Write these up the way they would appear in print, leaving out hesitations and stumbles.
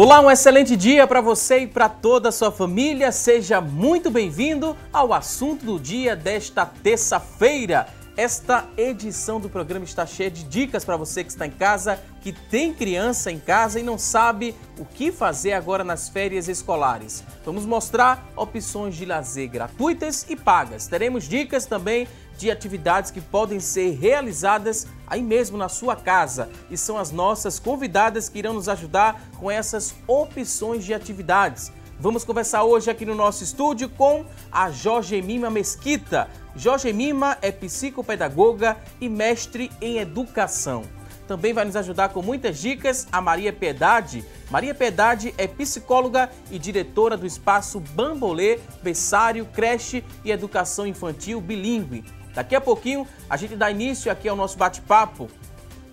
Olá, um excelente dia para você e para toda a sua família. Seja muito bem-vindo ao assunto do dia desta terça-feira. Esta edição do programa está cheia de dicas para você que está em casa, que tem criança em casa e não sabe o que fazer agora nas férias escolares. Vamos mostrar opções de lazer gratuitas e pagas. Teremos dicas também de atividades que podem ser realizadas aí mesmo na sua casa. E são as nossas convidadas que irão nos ajudar com essas opções de atividades. Vamos conversar hoje aqui no nosso estúdio com a Jorgemima Mesquita. Jorgemima é psicopedagoga e mestre em educação. Também vai nos ajudar com muitas dicas a Maria Piedade. Maria Piedade é psicóloga e diretora do espaço Bambolê, berçário, creche e educação infantil bilíngue. Daqui a pouquinho a gente dá início aqui ao nosso bate-papo.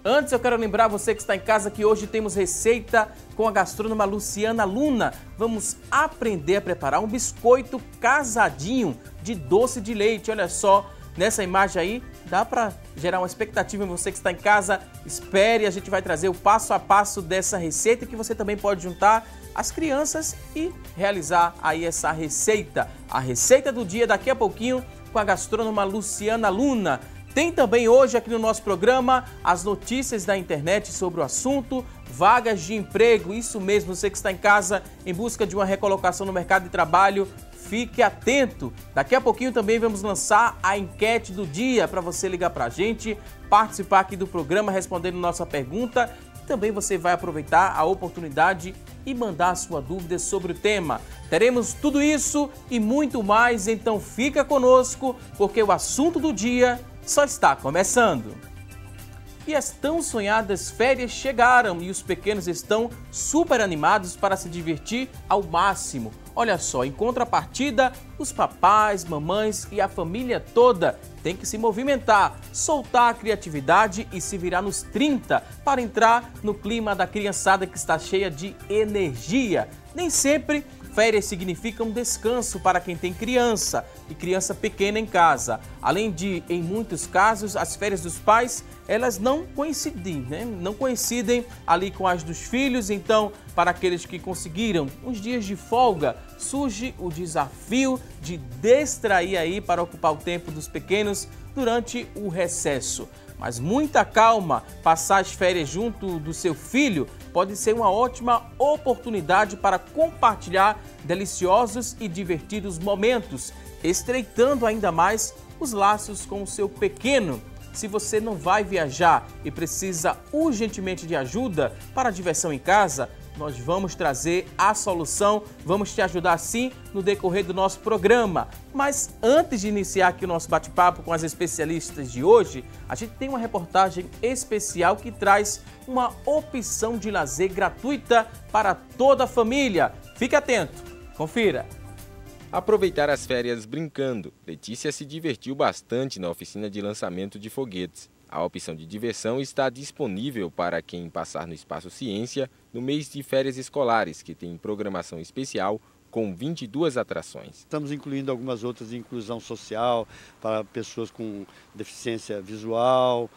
Antes eu quero lembrar você que está em casa que hoje temos receita com a gastrônoma Luciana Luna. Vamos aprender a preparar um biscoito casadinho de doce de leite. Olha só, nessa imagem aí, dá para gerar uma expectativa em você que está em casa. Espere, a gente vai trazer o passo a passo dessa receita que você também pode juntar as crianças e realizar aí essa receita. A receita do dia daqui a pouquinho com a gastrônoma Luciana Luna. Tem também hoje aqui no nosso programa as notícias da internet sobre o assunto, vagas de emprego. Isso mesmo, você que está em casa em busca de uma recolocação no mercado de trabalho, fique atento. Daqui a pouquinho também vamos lançar a enquete do dia para você ligar para a gente, participar aqui do programa respondendo nossa pergunta. Também você vai aproveitar a oportunidade e mandar a sua dúvida sobre o tema. Teremos tudo isso e muito mais, então fica conosco, porque o assunto do dia só está começando. E as tão sonhadas férias chegaram e os pequenos estão super animados para se divertir ao máximo. Olha só, em contrapartida, os papais, mamães e a família toda têm que se movimentar, soltar a criatividade e se virar nos 30 para entrar no clima da criançada que está cheia de energia. Nem sempre férias significam descanso para quem tem criança e criança pequena em casa. Além de, em muitos casos, as férias dos pais, elas não coincidem, Não coincidem ali com as dos filhos. Então, para aqueles que conseguiram uns dias de folga, surge o desafio de distrair aí para ocupar o tempo dos pequenos durante o recesso. Mas muita calma, passar as férias junto do seu filho pode ser uma ótima oportunidade para compartilhar deliciosos e divertidos momentos, estreitando ainda mais os laços com o seu pequeno. Se você não vai viajar e precisa urgentemente de ajuda para a diversão em casa, nós vamos trazer a solução, vamos te ajudar sim no decorrer do nosso programa. Mas antes de iniciar aqui o nosso bate-papo com as especialistas de hoje, a gente tem uma reportagem especial que traz uma opção de lazer gratuita para toda a família. Fique atento, confira. Aproveitar as férias brincando. Letícia se divertiu bastante na oficina de lançamento de foguetes. A opção de diversão está disponível para quem passar no Espaço Ciência no mês de férias escolares, que tem programação especial com 22 atrações. Estamos incluindo algumas outras de inclusão social para pessoas com deficiência visual,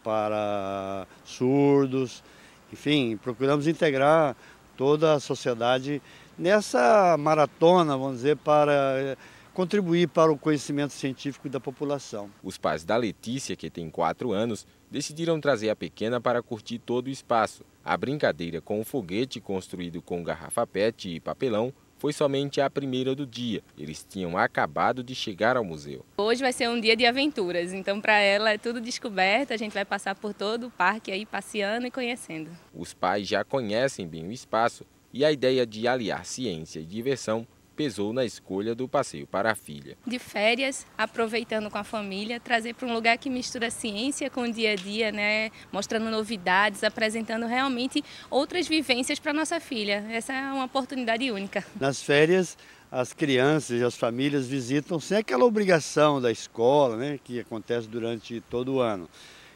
para surdos, enfim, procuramos integrar toda a sociedade nessa maratona, vamos dizer, para contribuir para o conhecimento científico da população. Os pais da Letícia, que tem 4 anos, decidiram trazer a pequena para curtir todo o espaço. A brincadeira com o foguete, construído com garrafa PET e papelão, foi somente a primeira do dia. Eles tinham acabado de chegar ao museu. Hoje vai ser um dia de aventuras, então para ela é tudo descoberto, a gente vai passar por todo o parque aí passeando e conhecendo. Os pais já conhecem bem o espaço e a ideia de aliar ciência e diversão pesou na escolha do passeio para a filha. De férias, aproveitando com a família, trazer para um lugar que mistura ciência com o dia a dia, mostrando novidades, apresentando realmente outras vivências para nossa filha. Essa é uma oportunidade única. Nas férias, as crianças e as famílias visitam sem aquela obrigação da escola, que acontece durante todo o ano.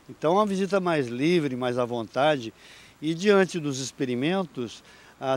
Então, uma visita mais livre, mais à vontade, e diante dos experimentos,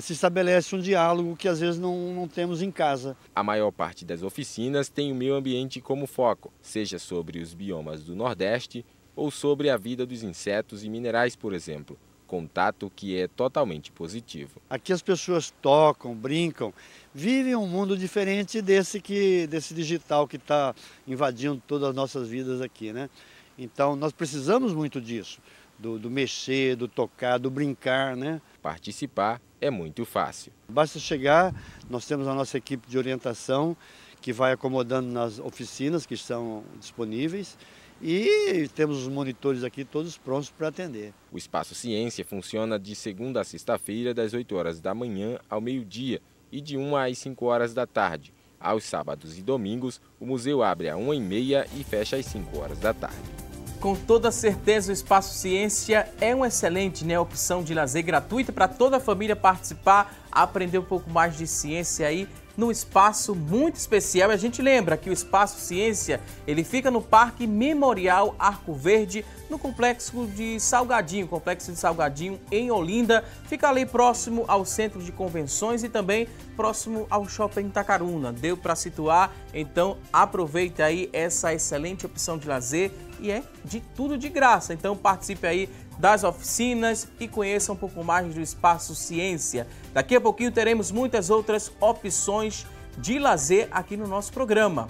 se estabelece um diálogo que às vezes não temos em casa. A maior parte das oficinas tem o meio ambiente como foco, seja sobre os biomas do Nordeste ou sobre a vida dos insetos e minerais, por exemplo. contato que é totalmente positivo. Aqui as pessoas tocam, brincam, vivem um mundo diferente desse digital que está invadindo todas as nossas vidas aqui, né? Então nós precisamos muito disso, do mexer, do tocar, do brincar, né? Participar é muito fácil. Basta chegar, nós temos a nossa equipe de orientação que vai acomodando nas oficinas que estão disponíveis e temos os monitores aqui todos prontos para atender. O Espaço Ciência funciona de segunda a sexta-feira, das 8 horas da manhã ao meio-dia e de 1 às 5 horas da tarde. Aos sábados e domingos, o museu abre às 1h30 e fecha às 5 horas da tarde. Com toda certeza, o Espaço Ciência é uma excelente opção de lazer gratuita para toda a família participar, aprender um pouco mais de ciência aí num espaço muito especial. E a gente lembra que o Espaço Ciência, ele fica no Parque Memorial Arco Verde, no Complexo de Salgadinho, em Olinda. Fica ali próximo ao Centro de Convenções e também próximo ao Shopping Itacaruna. Deu para situar? Então aproveite aí essa excelente opção de lazer e é de tudo de graça. Então participe aí das oficinas e conheça um pouco mais do Espaço Ciência. Daqui a pouquinho teremos muitas outras opções de lazer aqui no nosso programa.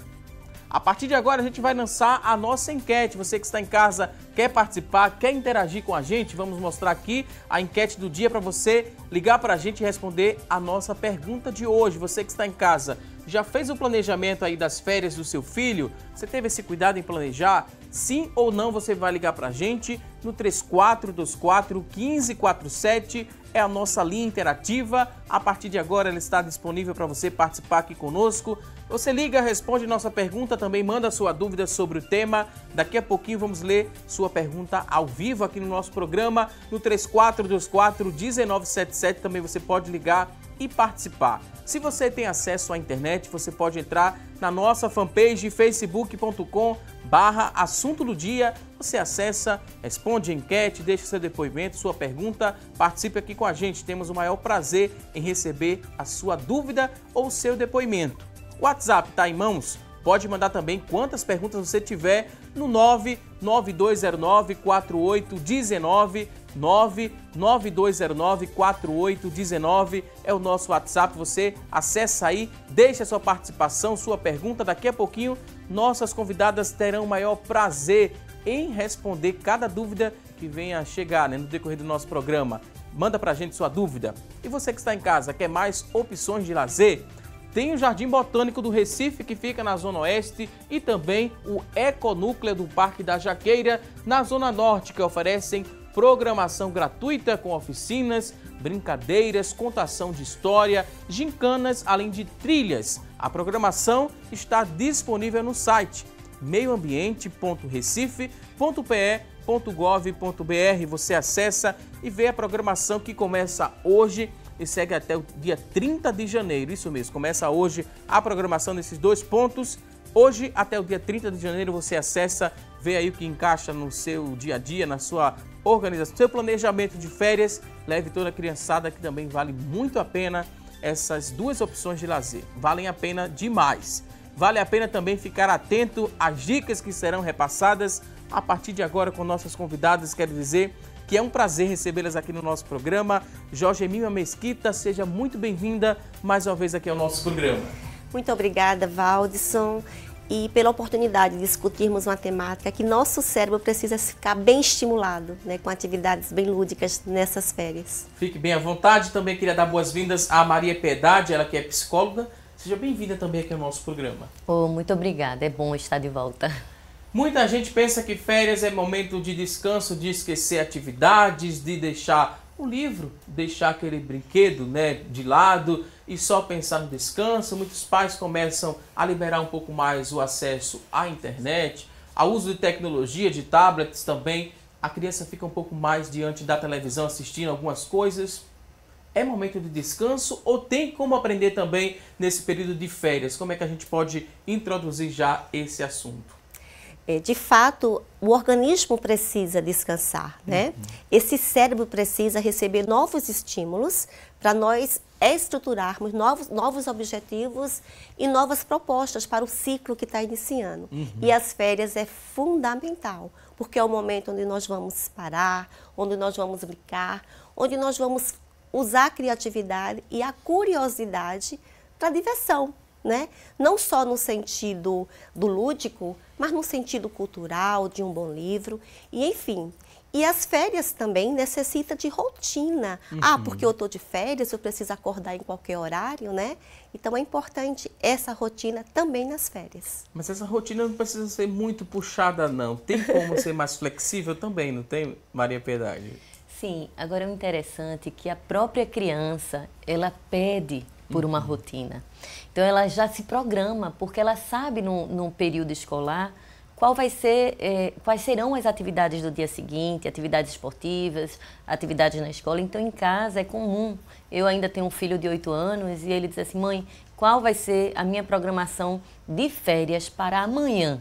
A partir de agora a gente vai lançar a nossa enquete. Você que está em casa, quer participar, quer interagir com a gente? Vamos mostrar aqui a enquete do dia para você ligar para a gente e responder a nossa pergunta de hoje. Você que está em casa, já fez o planejamento aí das férias do seu filho? Você teve esse cuidado em planejar? Sim ou não, você vai ligar para a gente no 3424-1547, é a nossa linha interativa. A partir de agora ela está disponível para você participar aqui conosco. Você liga, responde nossa pergunta, também manda sua dúvida sobre o tema. Daqui a pouquinho vamos ler sua pergunta ao vivo aqui no nosso programa, no 3424-1977, também você pode ligar e participar. Se você tem acesso à internet, você pode entrar na nossa fanpage facebook.com/assunto do dia. Você acessa, responde a enquete, deixa seu depoimento, sua pergunta, participe aqui com a gente. Temos o maior prazer em receber a sua dúvida ou seu depoimento. O WhatsApp está em mãos? Pode mandar também quantas perguntas você tiver no 99209-4819, 99209-4819 é o nosso WhatsApp. Você acessa aí, deixa a sua participação, sua pergunta. Daqui a pouquinho, nossas convidadas terão o maior prazer em responder cada dúvida que venha a chegar no decorrer do nosso programa. Manda pra gente sua dúvida. E você que está em casa, quer mais opções de lazer? Tem o Jardim Botânico do Recife, que fica na Zona Oeste, e também o Econúcleo do Parque da Jaqueira, na Zona Norte, que oferecem programação gratuita com oficinas, brincadeiras, contação de história, gincanas, além de trilhas. A programação está disponível no site meioambiente.recife.pe.gov.br. Você acessa e vê a programação que começa hoje e segue até o dia 30 de janeiro. Isso mesmo, começa hoje a programação desses dois pontos. Hoje até o dia 30 de janeiro você acessa, vê aí o que encaixa no seu dia a dia, na sua organização, seu planejamento de férias. Leve toda a criançada, que também vale muito a pena essas duas opções de lazer. Valem a pena demais. Vale a pena também ficar atento às dicas que serão repassadas a partir de agora com nossas convidadas. Quero dizer que é um prazer recebê-las aqui no nosso programa. Jorgemima Mesquita, seja muito bem-vinda mais uma vez aqui ao nosso programa. Muito obrigada, Valdisson, e pela oportunidade de discutirmos uma temática que nosso cérebro precisa ficar bem estimulado, com atividades bem lúdicas nessas férias. Fique bem à vontade. Também queria dar boas-vindas a Maria Piedade, ela que é psicóloga. Seja bem-vinda também aqui ao nosso programa. Muito obrigada, é bom estar de volta. Muita gente pensa que férias é momento de descanso, de esquecer atividades, de deixar o livro, deixar aquele brinquedo de lado e só pensar no descanso. Muitos pais começam a liberar um pouco mais o acesso à internet, ao uso de tecnologia, de tablets também. A criança fica um pouco mais diante da televisão assistindo algumas coisas. É momento de descanso ou tem como aprender também nesse período de férias? Como é que a gente pode introduzir já esse assunto? De fato, o organismo precisa descansar, Esse cérebro precisa receber novos estímulos para nós é estruturarmos novos objetivos e novas propostas para o ciclo que está iniciando. E as férias é fundamental, porque é o momento onde nós vamos parar, onde nós vamos brincar, onde nós vamos usar a criatividade e a curiosidade para diversão, né? Não só no sentido do lúdico, mas no sentido cultural, de um bom livro, e enfim. E as férias também necessitam de rotina. Porque eu estou de férias, eu preciso acordar em qualquer horário, né? Então é importante essa rotina também nas férias. Mas essa rotina não precisa ser muito puxada, não. Tem como ser mais flexível também, não tem, Maria Piedade? Sim, agora é interessante que a própria criança, ela pede por uma rotina. Então ela já se programa, porque ela sabe no período escolar quais serão as atividades do dia seguinte, atividades esportivas, atividades na escola. Então, em casa é comum. Eu ainda tenho um filho de 8 anos e ele diz assim, mãe, qual vai ser a minha programação de férias para amanhã?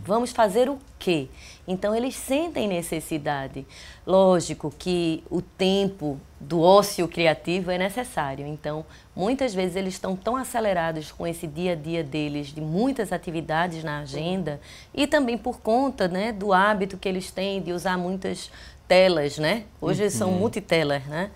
Vamos fazer o quê? Então, eles sentem necessidade. Lógico que o tempo do ócio criativo é necessário. Então, muitas vezes eles estão tão acelerados com esse dia a dia deles, de muitas atividades na agenda, e também por conta, né, do hábito que eles têm de usar muitas telas, né? Hoje são multitelas, né?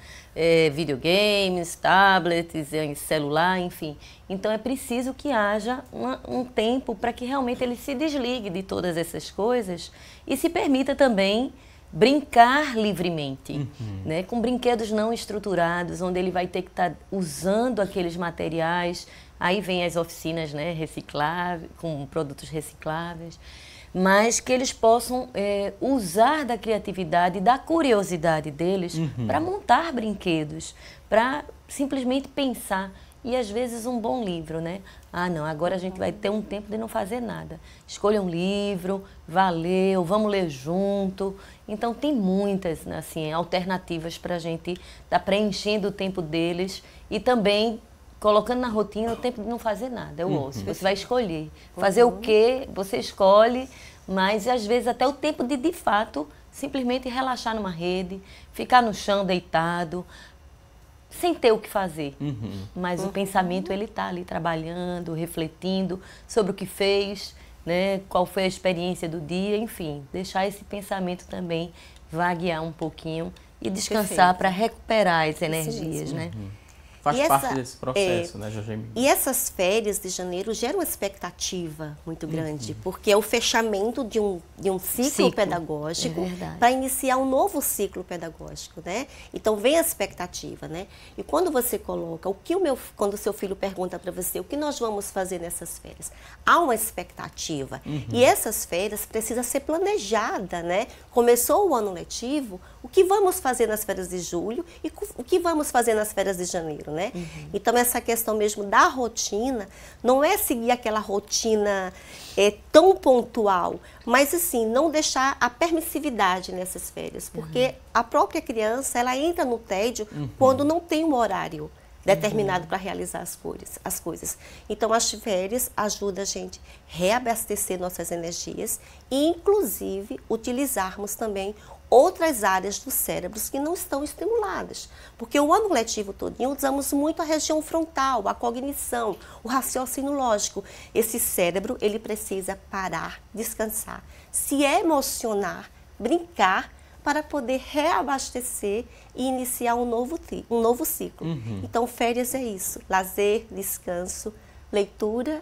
Videogames, tablets, celular, enfim. Então é preciso que haja um tempo para que realmente ele se desligue de todas essas coisas e se permita também brincar livremente, né? Com brinquedos não estruturados, onde ele vai ter que estar usando aqueles materiais. Aí vem as oficinas, né, recicláveis, com produtos recicláveis, mas que eles possam usar da criatividade e da curiosidade deles para montar brinquedos, para simplesmente pensar. E às vezes um bom livro, né? Ah, não, agora a gente vai ter um tempo de não fazer nada. Escolha um livro, vá ler, ou vamos ler junto. Então tem muitas, assim, alternativas para a gente estar preenchendo o tempo deles e também colocando na rotina o tempo de não fazer nada, é o ócio. Você vai escolher. Fazer o quê? Você escolhe, mas às vezes até o tempo de fato, simplesmente relaxar numa rede, ficar no chão deitado, sem ter o que fazer. Mas o pensamento, ele está ali trabalhando, refletindo sobre o que fez, né? Qual foi a experiência do dia, enfim. Deixar esse pensamento também vaguear um pouquinho e descansar para recuperar as energias, né? Faz parte desse processo, né, Jorge? E essas férias de janeiro geram uma expectativa muito grande, porque é o fechamento de um ciclo pedagógico para iniciar um novo ciclo pedagógico, né? Então vem a expectativa, né? E quando você coloca, quando o seu filho pergunta para você o que nós vamos fazer nessas férias, há uma expectativa. E essas férias precisam ser planejadas, né? Começou o ano letivo, o que vamos fazer nas férias de julho e o que vamos fazer nas férias de janeiro, né? Então essa questão mesmo da rotina, não é seguir aquela rotina tão pontual, mas assim, não deixar a permissividade nessas férias, porque a própria criança, ela entra no tédio quando não tem um horário determinado para realizar as coisas. Então as férias ajudam a gente a reabastecer nossas energias e inclusive utilizarmos também outras áreas do cérebro que não estão estimuladas. Porque o ano letivo todinho usamos muito a região frontal, a cognição, o raciocínio lógico. Esse cérebro, ele precisa parar, descansar, se emocionar, brincar, para poder reabastecer e iniciar um novo ciclo. Então, férias é isso, lazer, descanso, leitura,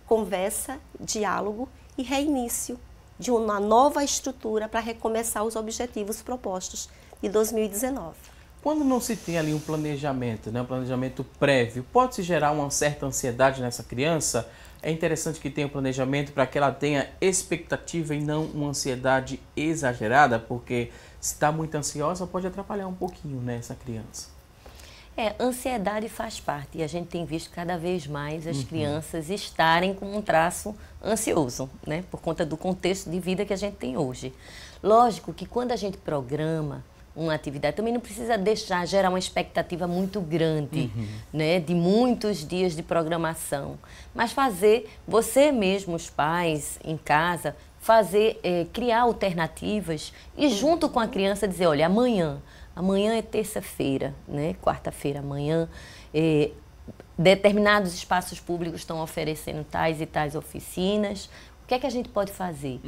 conversa, diálogo e reinício de uma nova estrutura para recomeçar os objetivos propostos de 2019. Quando não se tem ali um planejamento, né, um planejamento prévio, pode-se gerar uma certa ansiedade nessa criança? É interessante que tenha um planejamento para que ela tenha expectativa e não uma ansiedade exagerada, porque se está muito ansiosa pode atrapalhar um pouquinho, né, essa criança. Ansiedade faz parte e a gente tem visto cada vez mais as crianças estarem com um traço ansioso, né? Por conta do contexto de vida que a gente tem hoje. Lógico que quando a gente programa uma atividade, também não precisa gerar uma expectativa muito grande, né? De muitos dias de programação. Mas fazer, você mesmo, os pais, em casa, criar alternativas e junto com a criança dizer, olha, amanhã amanhã é terça-feira, né? Quarta-feira amanhã, determinados espaços públicos estão oferecendo tais e tais oficinas. O que é que a gente pode fazer?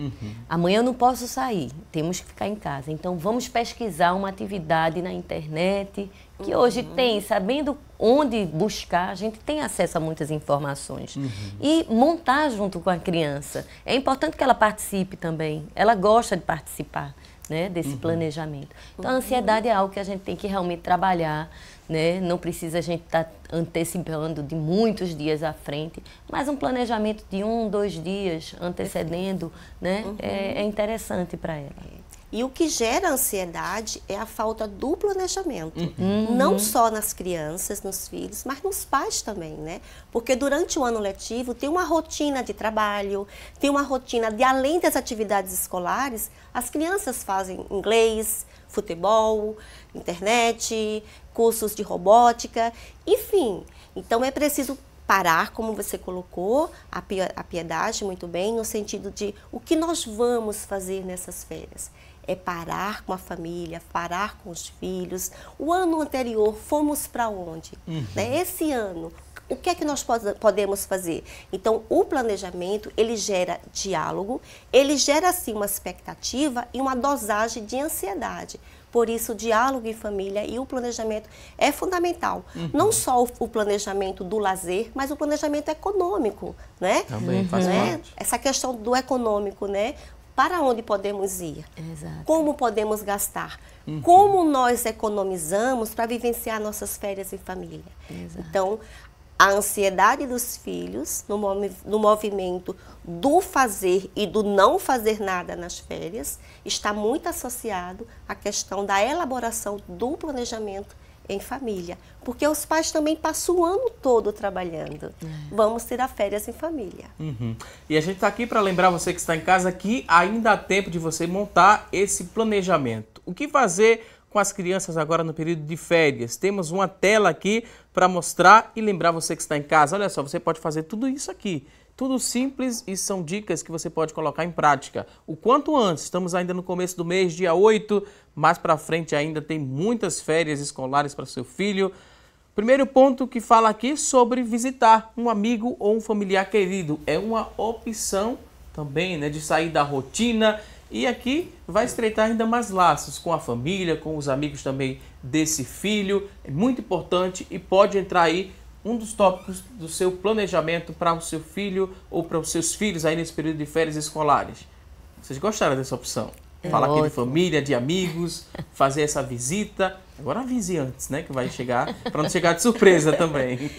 Amanhã eu não posso sair, temos que ficar em casa. Então, vamos pesquisar uma atividade na internet, que hoje tem, sabendo onde buscar, a gente tem acesso a muitas informações. E montar junto com a criança. É importante que ela participe também, ela gosta de participar, né, desse planejamento. Então, a ansiedade é algo que a gente tem que realmente trabalhar, né? Não precisa a gente estar antecipando de muitos dias à frente, mas um planejamento de 1, 2 dias antecedendo, né? É interessante para ela. E o que gera ansiedade é a falta do planejamento. Não só nas crianças, nos filhos, mas nos pais também, né? Porque durante o ano letivo tem uma rotina de trabalho, tem uma rotina de, além das atividades escolares, as crianças fazem inglês, futebol, internet, cursos de robótica, enfim. Então é preciso parar, como você colocou, a piedade muito bem, no sentido de o que nós vamos fazer nessas férias. É parar com a família, parar com os filhos. O ano anterior, fomos para onde? Né? Esse ano, o que é que nós podemos fazer? Então, o planejamento, ele gera diálogo, ele gera, sim, uma expectativa e uma dosagem de ansiedade. Por isso, o diálogo em família e o planejamento é fundamental. Não só o planejamento do lazer, mas o planejamento econômico, né? Também faz parte. Essa questão do econômico, né? Para onde podemos ir? Exato. Como podemos gastar? Como nós economizamos para vivenciar nossas férias em família? Exato. Então, a ansiedade dos filhos no movimento do fazer e do não fazer nada nas férias está muito associado à questão da elaboração do planejamento em família, porque os pais também passam o ano todo trabalhando. Vamos tirar férias em família. E a gente está aqui para lembrar você que está em casa que ainda há tempo de você montar esse planejamento. O que fazer com as crianças agora no período de férias? Temos uma tela aqui para mostrar e lembrar você que está em casa. Olha só, você pode fazer tudo isso aqui. Tudo simples e são dicas que você pode colocar em prática. O quanto antes, estamos ainda no começo do mês, dia 8, mais para frente ainda tem muitas férias escolares para seu filho. Primeiro ponto que fala aqui sobre visitar um amigo ou um familiar querido. É uma opção também, né, de sair da rotina e aqui vai estreitar ainda mais laços com a família, com os amigos também desse filho. É muito importante e pode entrar aí um dos tópicos do seu planejamento para o seu filho ou para os seus filhos aí nesse período de férias escolares. Vocês gostaram dessa opção? Fala aqui de família, de amigos, fazer essa visita. Agora avise antes, né, que vai chegar, para não chegar de surpresa também.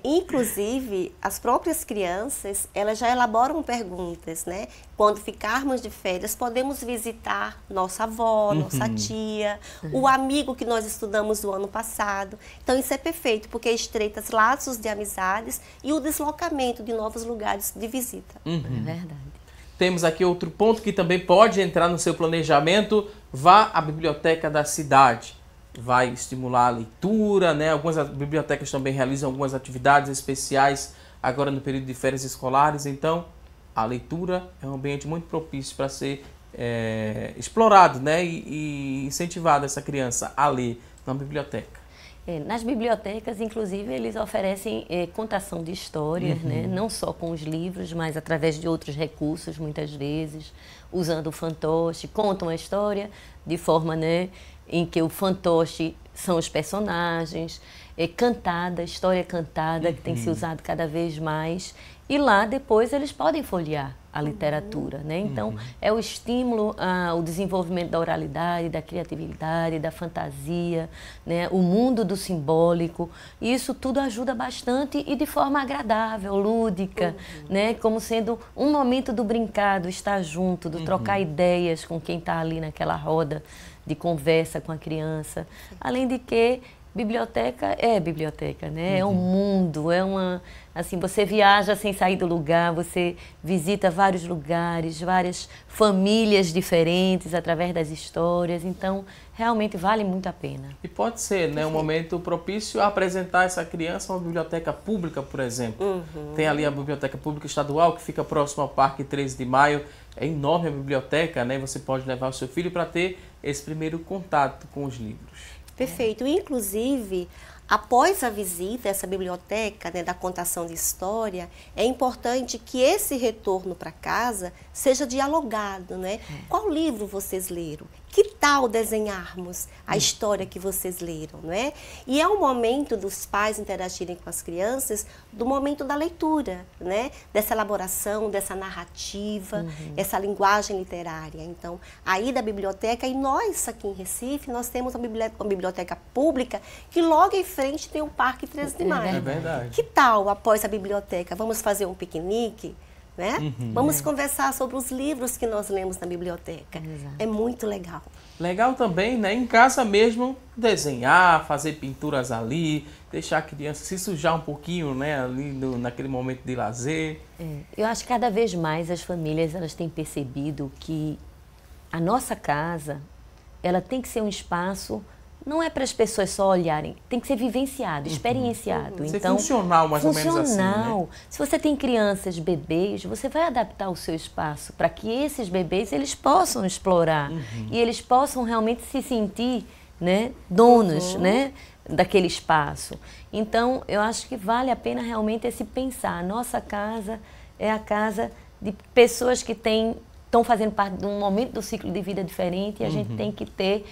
Inclusive, as próprias crianças, elas já elaboram perguntas, né? Quando ficarmos de férias, podemos visitar nossa avó, nossa tia, o amigo que nós estudamos no ano passado. Então, isso é perfeito, porque estreita laços de amizades e o deslocamento de novos lugares de visita. É verdade. Temos aqui outro ponto que também pode entrar no seu planejamento. Vá à biblioteca da cidade. Vai estimular a leitura, né? Algumas bibliotecas também realizam algumas atividades especiais agora no período de férias escolares. Então, a leitura é um ambiente muito propício para ser explorado, né? E incentivado essa criança a ler na biblioteca. Nas bibliotecas, inclusive, eles oferecem contação de histórias, né? Não só com os livros, mas através de outros recursos, muitas vezes, usando o fantoche, contam a história de forma, né, em que o fantoche são os personagens, história cantada, que tem se usado cada vez mais, e lá depois eles podem folhear a literatura, né? Então, é o estímulo ao desenvolvimento da oralidade, da criatividade, da fantasia, né? O mundo do simbólico. E isso tudo ajuda bastante e de forma agradável, lúdica, né? Como sendo um momento do brincar, do estar junto, do trocar ideias com quem está ali naquela roda de conversa com a criança. Além de que Biblioteca é biblioteca, né? É um mundo, é uma... Assim, você viaja sem sair do lugar, você visita vários lugares, várias famílias diferentes através das histórias, então realmente vale muito a pena. E pode ser, né, um momento propício a apresentar essa criança a uma biblioteca pública, por exemplo. Tem ali a Biblioteca Pública Estadual, que fica próximo ao Parque 13 de Maio. É enorme a biblioteca, né? Você pode levar o seu filho para ter esse primeiro contato com os livros. Perfeito. Inclusive, após a visita a essa biblioteca, né, da contação de história, é importante que esse retorno para casa seja dialogado, né? Qual livro vocês leram? Que tal desenharmos a história que vocês leram, não é? E é o momento dos pais interagirem com as crianças, do momento da leitura, né? Dessa elaboração, dessa narrativa, essa linguagem literária. Então, aí da biblioteca, e nós aqui em Recife, nós temos uma biblioteca pública que logo em frente tem o Parque 13 de Maio. É verdade. Que tal, após a biblioteca, vamos fazer um piquenique? Né? Vamos conversar sobre os livros que nós lemos na biblioteca. É muito legal. Legal também, né? Em casa mesmo, desenhar, fazer pinturas ali, deixar a criança se sujar um pouquinho, né? Ali naquele momento de lazer. Eu acho que cada vez mais as famílias elas têm percebido que a nossa casa ela tem que ser um espaço. Não é para as pessoas só olharem, tem que ser vivenciado, experienciado. Ser então, funcional, mais ou menos assim, né? Se você tem crianças, bebês, você vai adaptar o seu espaço para que esses bebês eles possam explorar e eles possam realmente se sentir, né, donos, né, daquele espaço. Então, eu acho que vale a pena realmente esse pensar. A nossa casa é a casa de pessoas que estão fazendo parte de um momento do ciclo de vida diferente e a gente tem que ter...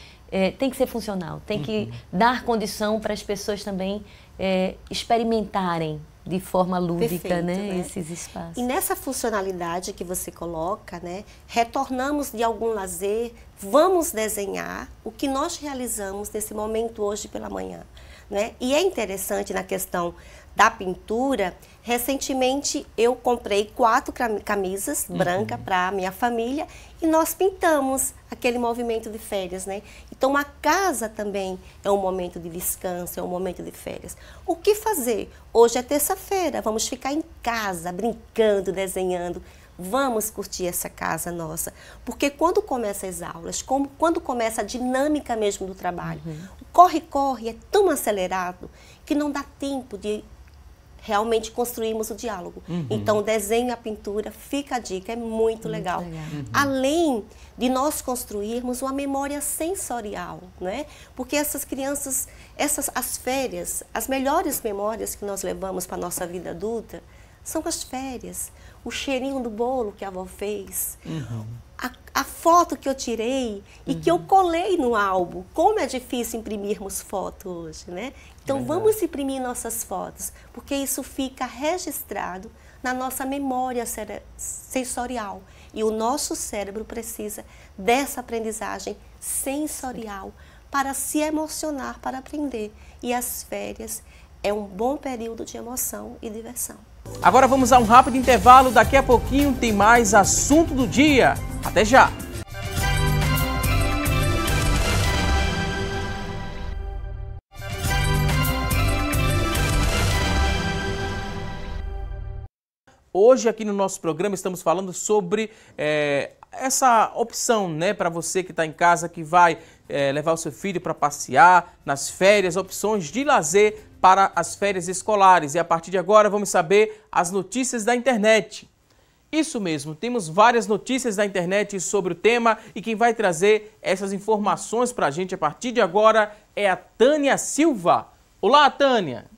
tem que ser funcional, tem que dar condição para as pessoas também experimentarem de forma lúdica. Perfeito, né, esses espaços. E nessa funcionalidade que você coloca, né, retornamos de algum lazer, vamos desenhar o que nós realizamos nesse momento hoje pela manhã. Né? E é interessante na questão da pintura, recentemente eu comprei 4 camisas brancas para a minha família e nós pintamos aquele movimento de férias, né? Então a casa também é um momento de descanso, é um momento de férias. O que fazer? Hoje é terça-feira, vamos ficar em casa, brincando, desenhando. Vamos curtir essa casa nossa, porque quando começam as aulas, quando começa a dinâmica mesmo do trabalho, o corre-corre é tão acelerado que não dá tempo de realmente construirmos o diálogo. Então, o desenho e a pintura, fica a dica, é muito legal. Além de nós construirmos uma memória sensorial, né? Porque essas crianças, as férias, as melhores memórias que nós levamos para a nossa vida adulta são as férias. O cheirinho do bolo que a avó fez, a foto que eu tirei e que eu colei no álbum. Como é difícil imprimirmos fotos hoje, né? Então vamos imprimir nossas fotos, porque isso fica registrado na nossa memória sensorial. E o nosso cérebro precisa dessa aprendizagem sensorial para se emocionar, para aprender. E as férias é um bom período de emoção e diversão. Agora vamos a um rápido intervalo, daqui a pouquinho tem mais assunto do dia. Até já! Hoje aqui no nosso programa estamos falando sobre essa opção, né, para você que está em casa, que vai levar o seu filho para passear nas férias, opções de lazer para as férias escolares. E a partir de agora vamos saber as notícias da internet. Isso mesmo, temos várias notícias da internet sobre o tema e quem vai trazer essas informações para a gente a partir de agora é a Tânia Silva. Olá, Tânia!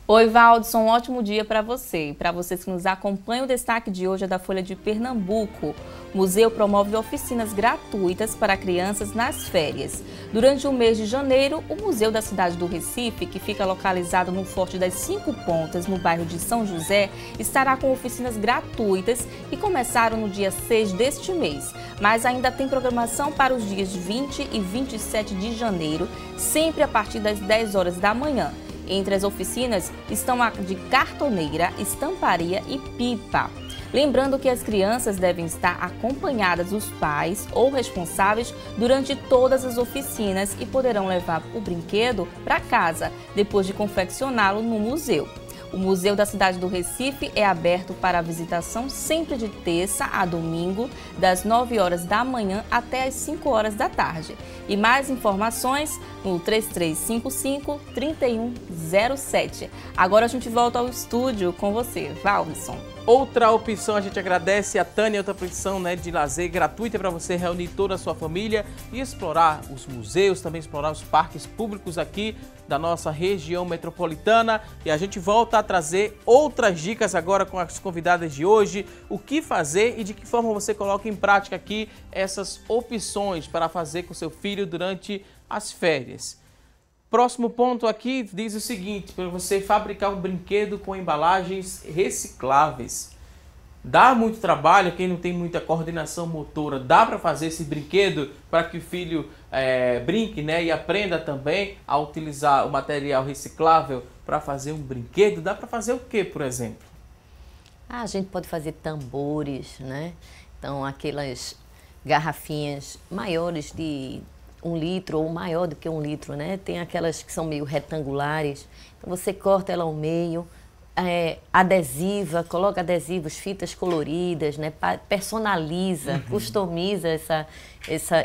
Oi, Valdson, um ótimo dia para você. E para vocês que nos acompanham, o destaque de hoje é da Folha de Pernambuco. O museu promove oficinas gratuitas para crianças nas férias. Durante o mês de janeiro, o Museu da cidade do Recife, que fica localizado no Forte das 5 Pontas, no bairro de São José, estará com oficinas gratuitas que começaram no dia 6 deste mês. Mas ainda tem programação para os dias 20 e 27 de janeiro, sempre a partir das 10 horas da manhã. Entre as oficinas estão a de cartoneira, estamparia e pipa. Lembrando que as crianças devem estar acompanhadas dos pais ou responsáveis durante todas as oficinas e poderão levar o brinquedo para casa depois de confeccioná-lo no museu. O Museu da Cidade do Recife é aberto para a visitação sempre de terça a domingo, das 9 horas da manhã até as 5 horas da tarde. E mais informações no 3355-3107. Agora a gente volta ao estúdio com você, Valdson. Outra opção, a gente agradece a Tânia, outra opção, né, de lazer gratuita para você reunir toda a sua família e explorar os museus, também explorar os parques públicos aqui da nossa região metropolitana. E a gente volta a trazer outras dicas agora com as convidadas de hoje, o que fazer e de que forma você coloca em prática aqui essas opções para fazer com seu filho durante as férias. Próximo ponto aqui diz o seguinte, para você fabricar um brinquedo com embalagens recicláveis. Dá muito trabalho, quem não tem muita coordenação motora, dá para fazer esse brinquedo para que o filho brinque, né, e aprenda também a utilizar o material reciclável para fazer um brinquedo? Dá para fazer o que, por exemplo? A gente pode fazer tambores, né? Então, aquelas garrafinhas maiores de 1 litro ou maior do que 1 litro, né? Tem aquelas que são meio retangulares. Então você corta ela ao meio, adesiva, coloca adesivos, fitas coloridas, né? Personaliza, customiza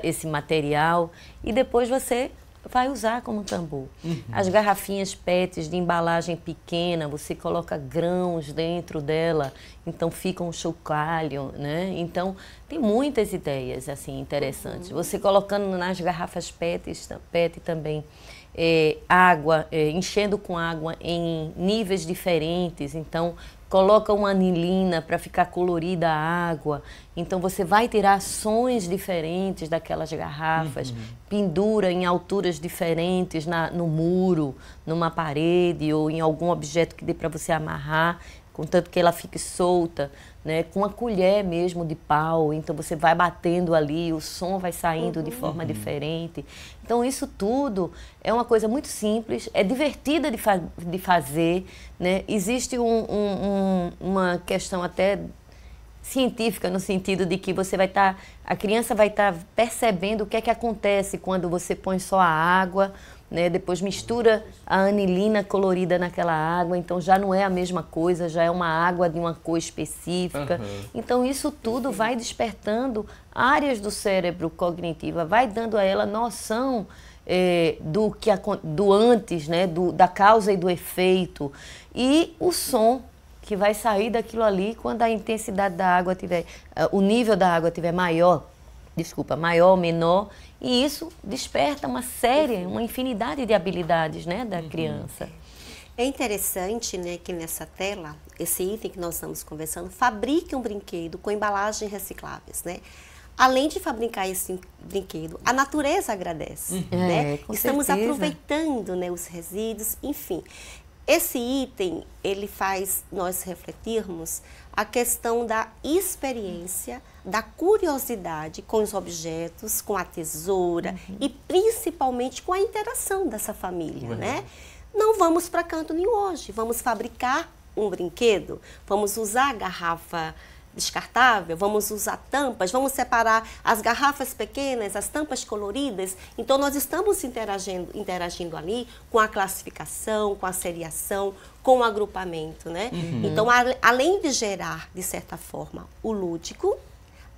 esse material e depois você vai usar como tambor. As garrafinhas PETs de embalagem pequena, você coloca grãos dentro dela, então fica um chocalho, né? Então, tem muitas ideias assim interessantes. Você colocando nas garrafas PET também água, enchendo com água em níveis diferentes, então coloca uma anilina para ficar colorida a água, então você vai ter ações diferentes daquelas garrafas, pendura em alturas diferentes no muro, numa parede ou em algum objeto que dê para você amarrar, contanto que ela fique solta, né, com uma colher mesmo de pau, então você vai batendo ali, o som vai saindo de forma diferente. Então isso tudo é uma coisa muito simples, é divertida de fazer, né? Existe uma questão até científica no sentido de que a criança vai estar percebendo o que é que acontece quando você põe só a água, né? Depois mistura a anilina colorida naquela água, então já não é a mesma coisa, já é uma água de uma cor específica. Então isso tudo vai despertando áreas do cérebro cognitiva, vai dando a ela noção do antes, né? Da causa e do efeito. E o som que vai sair daquilo ali quando a intensidade da água tiver, o nível da água tiver maior, menor, e isso desperta uma infinidade de habilidades, né, da criança. É interessante, né, que nessa tela, esse item que nós estamos conversando, fabrique um brinquedo com embalagens recicláveis, né? Além de fabricar esse brinquedo, a natureza agradece, né? Estamos aproveitando, né, os resíduos, enfim. Esse item, ele faz nós refletirmos a questão da experiência, da curiosidade com os objetos, com a tesoura e principalmente com a interação dessa família, né? Não vamos para canto nenhum hoje, vamos fabricar um brinquedo, vamos usar a garrafa descartável, vamos usar tampas, vamos separar as garrafas pequenas, as tampas coloridas. Então, nós estamos interagindo ali com a classificação, com a seriação, com o agrupamento, né? Então, além de gerar, de certa forma, o lúdico,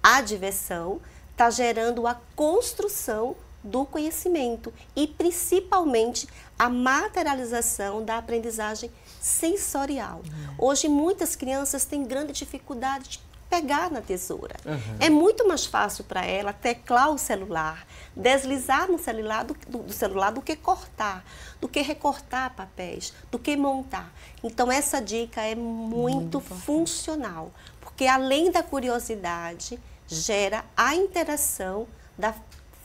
a diversão, está gerando a construção do conhecimento e, principalmente, a materialização da aprendizagem sensorial. Hoje, muitas crianças têm grande dificuldade de pegar na tesoura. É muito mais fácil para ela teclar o celular, deslizar no celular do celular do que cortar, do que recortar papéis, do que montar. Então, essa dica é muito funcional, porque além da curiosidade, gera a interação da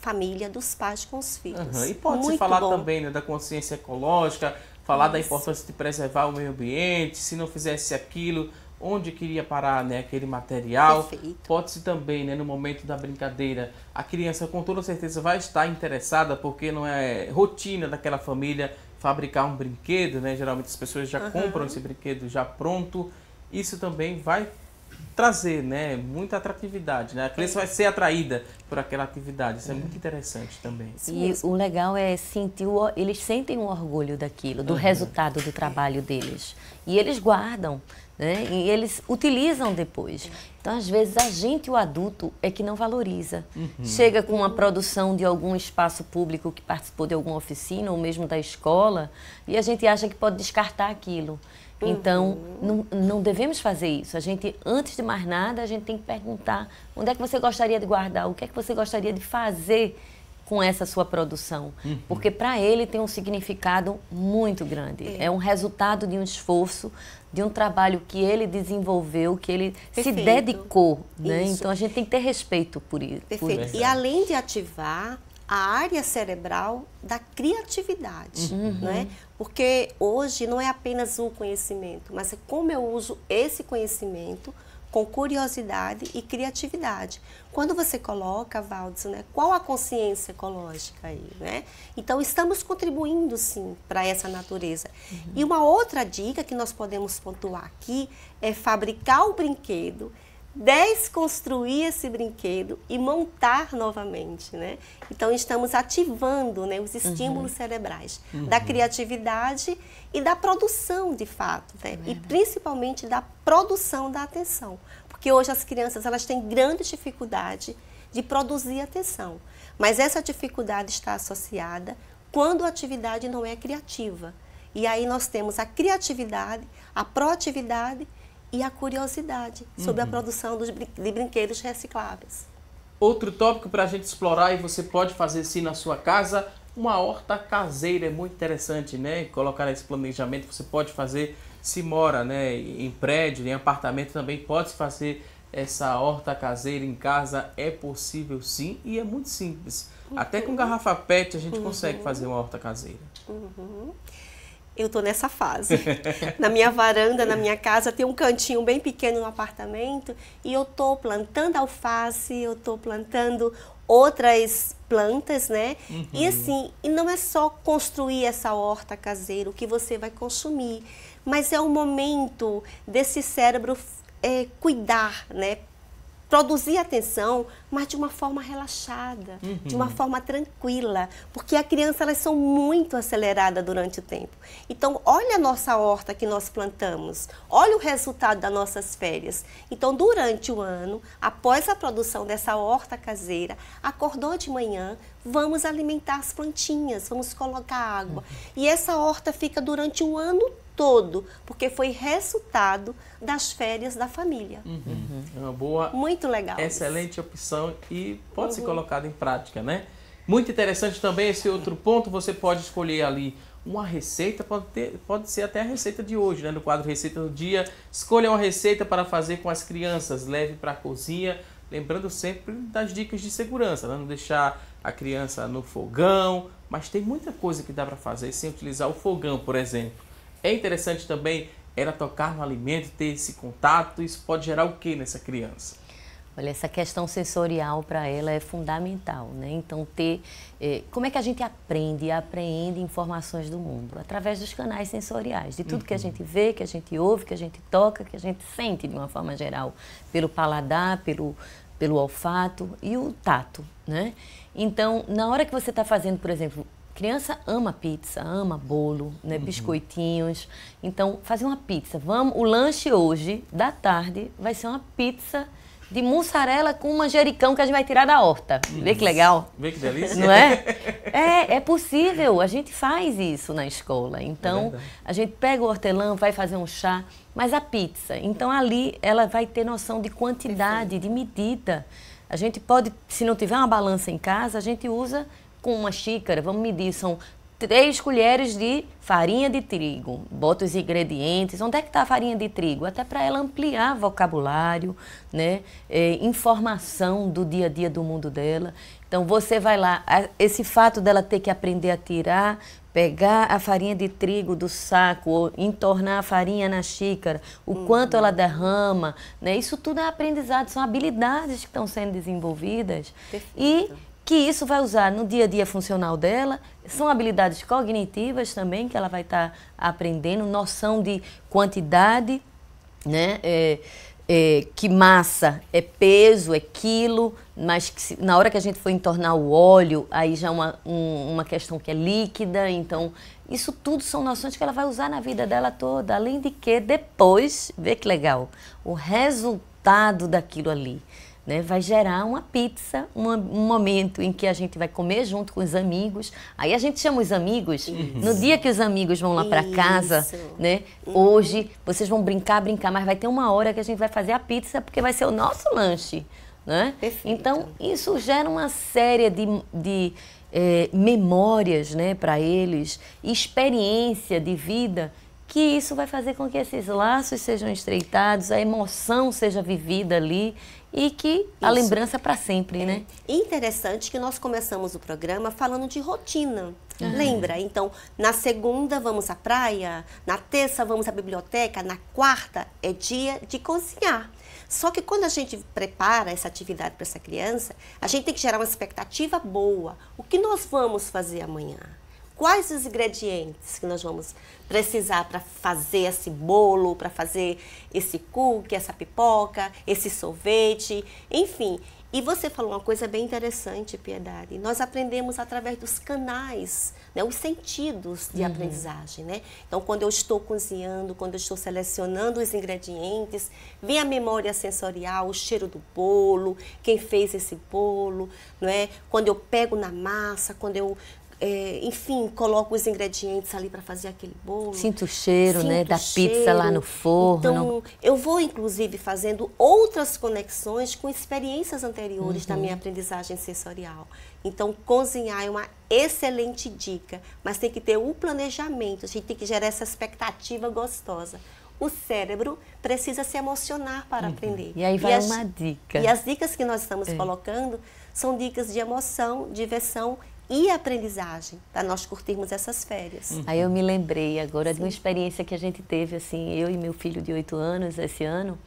família, dos pais com os filhos. E pode-se falar também, né, da consciência ecológica, falar da importância de preservar o meio ambiente, se não fizesse aquilo, onde queria parar, né, aquele material. Pode-se também, né, no momento da brincadeira, a criança com toda certeza vai estar interessada, porque não é rotina daquela família fabricar um brinquedo, né? Geralmente as pessoas já compram esse brinquedo já pronto. Isso também vai trazer, né, muita atratividade, né? A criança vai ser atraída por aquela atividade. Isso é muito interessante também. E o legal é sentir, eles sentem um orgulho daquilo, do resultado do trabalho deles. E eles guardam, né? E eles utilizam depois. Então, às vezes, a gente, o adulto, é que não valoriza. Chega com uma produção de algum espaço público que participou de alguma oficina, ou mesmo da escola, e a gente acha que pode descartar aquilo. Então, não devemos fazer isso. A gente, antes de mais nada, a gente tem que perguntar onde é que você gostaria de guardar, o que é que você gostaria de fazer com essa sua produção. Porque para ele tem um significado muito grande. É um resultado de um esforço, de um trabalho que ele desenvolveu, que ele se dedicou. Né? Então, a gente tem que ter respeito por isso. Perfeito. E além de ativar a área cerebral da criatividade, né? Porque hoje não é apenas um conhecimento, mas é como eu uso esse conhecimento com curiosidade e criatividade. Quando você coloca, Valdes, né, qual a consciência ecológica aí, né? Então, estamos contribuindo, sim, para essa natureza. E uma outra dica que nós podemos pontuar aqui é fabricar o brinquedo, desconstruir esse brinquedo e montar novamente, né? Então, estamos ativando, né, os estímulos cerebrais da criatividade e da produção, de fato, né? E principalmente da produção da atenção. Porque hoje as crianças, elas têm grande dificuldade de produzir atenção. Mas essa dificuldade está associada quando a atividade não é criativa. E aí nós temos a criatividade, a proatividade e a curiosidade sobre a produção de brinquedos recicláveis. Outro tópico para a gente explorar, e você pode fazer sim na sua casa, uma horta caseira. É muito interessante, né? Colocar esse planejamento, você pode fazer, se mora, né, em prédio, em apartamento também, pode fazer essa horta caseira em casa. É possível sim, e é muito simples. Até com garrafa PET a gente consegue fazer uma horta caseira. Eu estou nessa fase. Na minha varanda, na minha casa, tem um cantinho bem pequeno no apartamento e eu estou plantando alface, eu estou plantando outras plantas, né? E assim, e não é só construir essa horta caseira, o que você vai consumir, mas é o momento desse cérebro cuidar, né? Produzir atenção, mas de uma forma relaxada, de uma forma tranquila, porque a criança, elas são muito aceleradas durante o tempo. Então, olha a nossa horta que nós plantamos, olha o resultado das nossas férias. Então, durante o ano, após a produção dessa horta caseira, acordou de manhã, vamos alimentar as plantinhas, vamos colocar água. E essa horta fica durante o ano todo, porque foi resultado das férias da família. É uma boa, muito legal, excelente opção e pode ser colocada em prática, né? Muito interessante também esse outro ponto. Você pode escolher ali uma receita, pode ser até a receita de hoje, né? No quadro Receita do Dia, escolha uma receita para fazer com as crianças, leve para a cozinha, lembrando sempre das dicas de segurança, né? Não deixar a criança no fogão, mas tem muita coisa que dá para fazer sem utilizar o fogão, por exemplo. É interessante também ela tocar no alimento, ter esse contato. Isso pode gerar o que nessa criança? Olha, essa questão sensorial para ela é fundamental, né? Então, como é que a gente aprende e apreende informações do mundo? Através dos canais sensoriais, de tudo que a gente vê, que a gente ouve, que a gente toca, que a gente sente de uma forma geral, pelo paladar, pelo olfato e o tato, né? Então, na hora que você está fazendo, por exemplo, criança ama pizza, ama bolo, né, biscoitinhos. Então, fazer uma pizza. O lanche hoje, da tarde, vai ser uma pizza de mussarela com manjericão que a gente vai tirar da horta. Vê que legal? Vê que delícia? Não é? É possível. A gente faz isso na escola. Então, a gente pega o hortelã, vai fazer um chá, mas a pizza. Então, ali, ela vai ter noção de quantidade, de medida. A gente pode, se não tiver uma balança em casa, a gente usa com uma xícara, vamos medir, são 3 colheres de farinha de trigo. Bota os ingredientes. Onde é que está a farinha de trigo? Até para ela ampliar vocabulário, né? Informação do dia a dia do mundo dela. Então, você vai lá, esse fato dela ter que aprender a tirar, pegar a farinha de trigo do saco, ou entornar a farinha na xícara, o quanto ela derrama, né? Isso tudo é aprendizado, são habilidades que estão sendo desenvolvidas. Perfeito. E que isso vai usar no dia a dia funcional dela, são habilidades cognitivas também, que ela vai estar aprendendo, noção de quantidade, né? que massa é peso, é quilo, mas que na hora que a gente for entornar o óleo, aí já é uma questão que é líquida. Então, isso tudo são noções que ela vai usar na vida dela toda. Além de que depois, vê que legal, o resultado daquilo ali, né, vai gerar uma pizza, um momento em que a gente vai comer junto com os amigos. Aí a gente chama os amigos, no dia que os amigos vão lá para casa, né? Hoje vocês vão brincar, mas vai ter uma hora que a gente vai fazer a pizza, porque vai ser o nosso lanche, né? Então, isso gera uma série de memórias, né, para eles, experiência de vida, que isso vai fazer com que esses laços sejam estreitados, a emoção seja vivida ali e que a lembrança para sempre, né? Interessante que nós começamos o programa falando de rotina. Lembra? Então, na segunda vamos à praia, na terça vamos à biblioteca, na quarta é dia de cozinhar. Só que quando a gente prepara essa atividade para essa criança, a gente tem que gerar uma expectativa boa. O que nós vamos fazer amanhã? Quais os ingredientes que nós vamos precisar para fazer esse bolo, para fazer esse cookie, essa pipoca, esse sorvete, enfim. E você falou uma coisa bem interessante, Piedade. Nós aprendemos através dos canais, né, os sentidos de aprendizagem, né? Então, quando eu estou cozinhando, quando eu estou selecionando os ingredientes, vem a memória sensorial, o cheiro do bolo, quem fez esse bolo, não é? Quando eu pego na massa, quando eu enfim, coloco os ingredientes ali para fazer aquele bolo. Sinto o cheiro, né, da pizza lá no forno. Então, eu vou, inclusive, fazendo outras conexões com experiências anteriores da minha aprendizagem sensorial. Então, cozinhar é uma excelente dica, mas tem que ter um planejamento, a gente tem que gerar essa expectativa gostosa. O cérebro precisa se emocionar para aprender. E aí vai uma dica. E as dicas que nós estamos colocando são dicas de emoção, diversão e aprendizagem, para nós curtirmos essas férias. Aí eu me lembrei agora de uma experiência que a gente teve, assim, eu e meu filho de 8 anos, esse ano.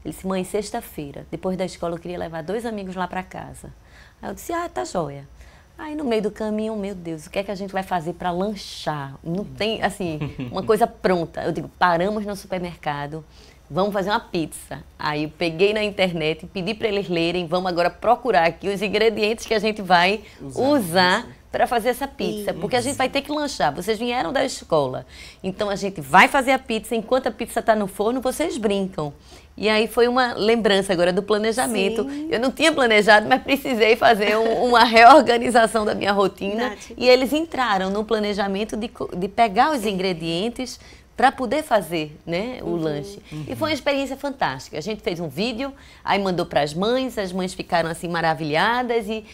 Ele disse, mãe, sexta-feira, depois da escola, eu queria levar 2 amigos lá para casa. Aí eu disse, tá joia. Aí no meio do caminho, meu Deus, o que é que a gente vai fazer para lanchar? Não tem, assim, uma coisa pronta. Eu digo, paramos no supermercado, vamos fazer uma pizza. Aí eu peguei na internet, pedi para eles lerem, vamos agora procurar aqui os ingredientes que a gente vai usar para fazer essa pizza, porque a gente vai ter que lanchar. Vocês vieram da escola, então a gente vai fazer a pizza, enquanto a pizza está no forno, vocês brincam. E aí foi uma lembrança agora do planejamento. Eu não tinha planejado, mas precisei fazer uma reorganização da minha rotina. E eles entraram no planejamento de pegar os ingredientes para poder fazer, né, o lanche. E foi uma experiência fantástica. A gente fez um vídeo, aí mandou para as mães ficaram assim maravilhadas e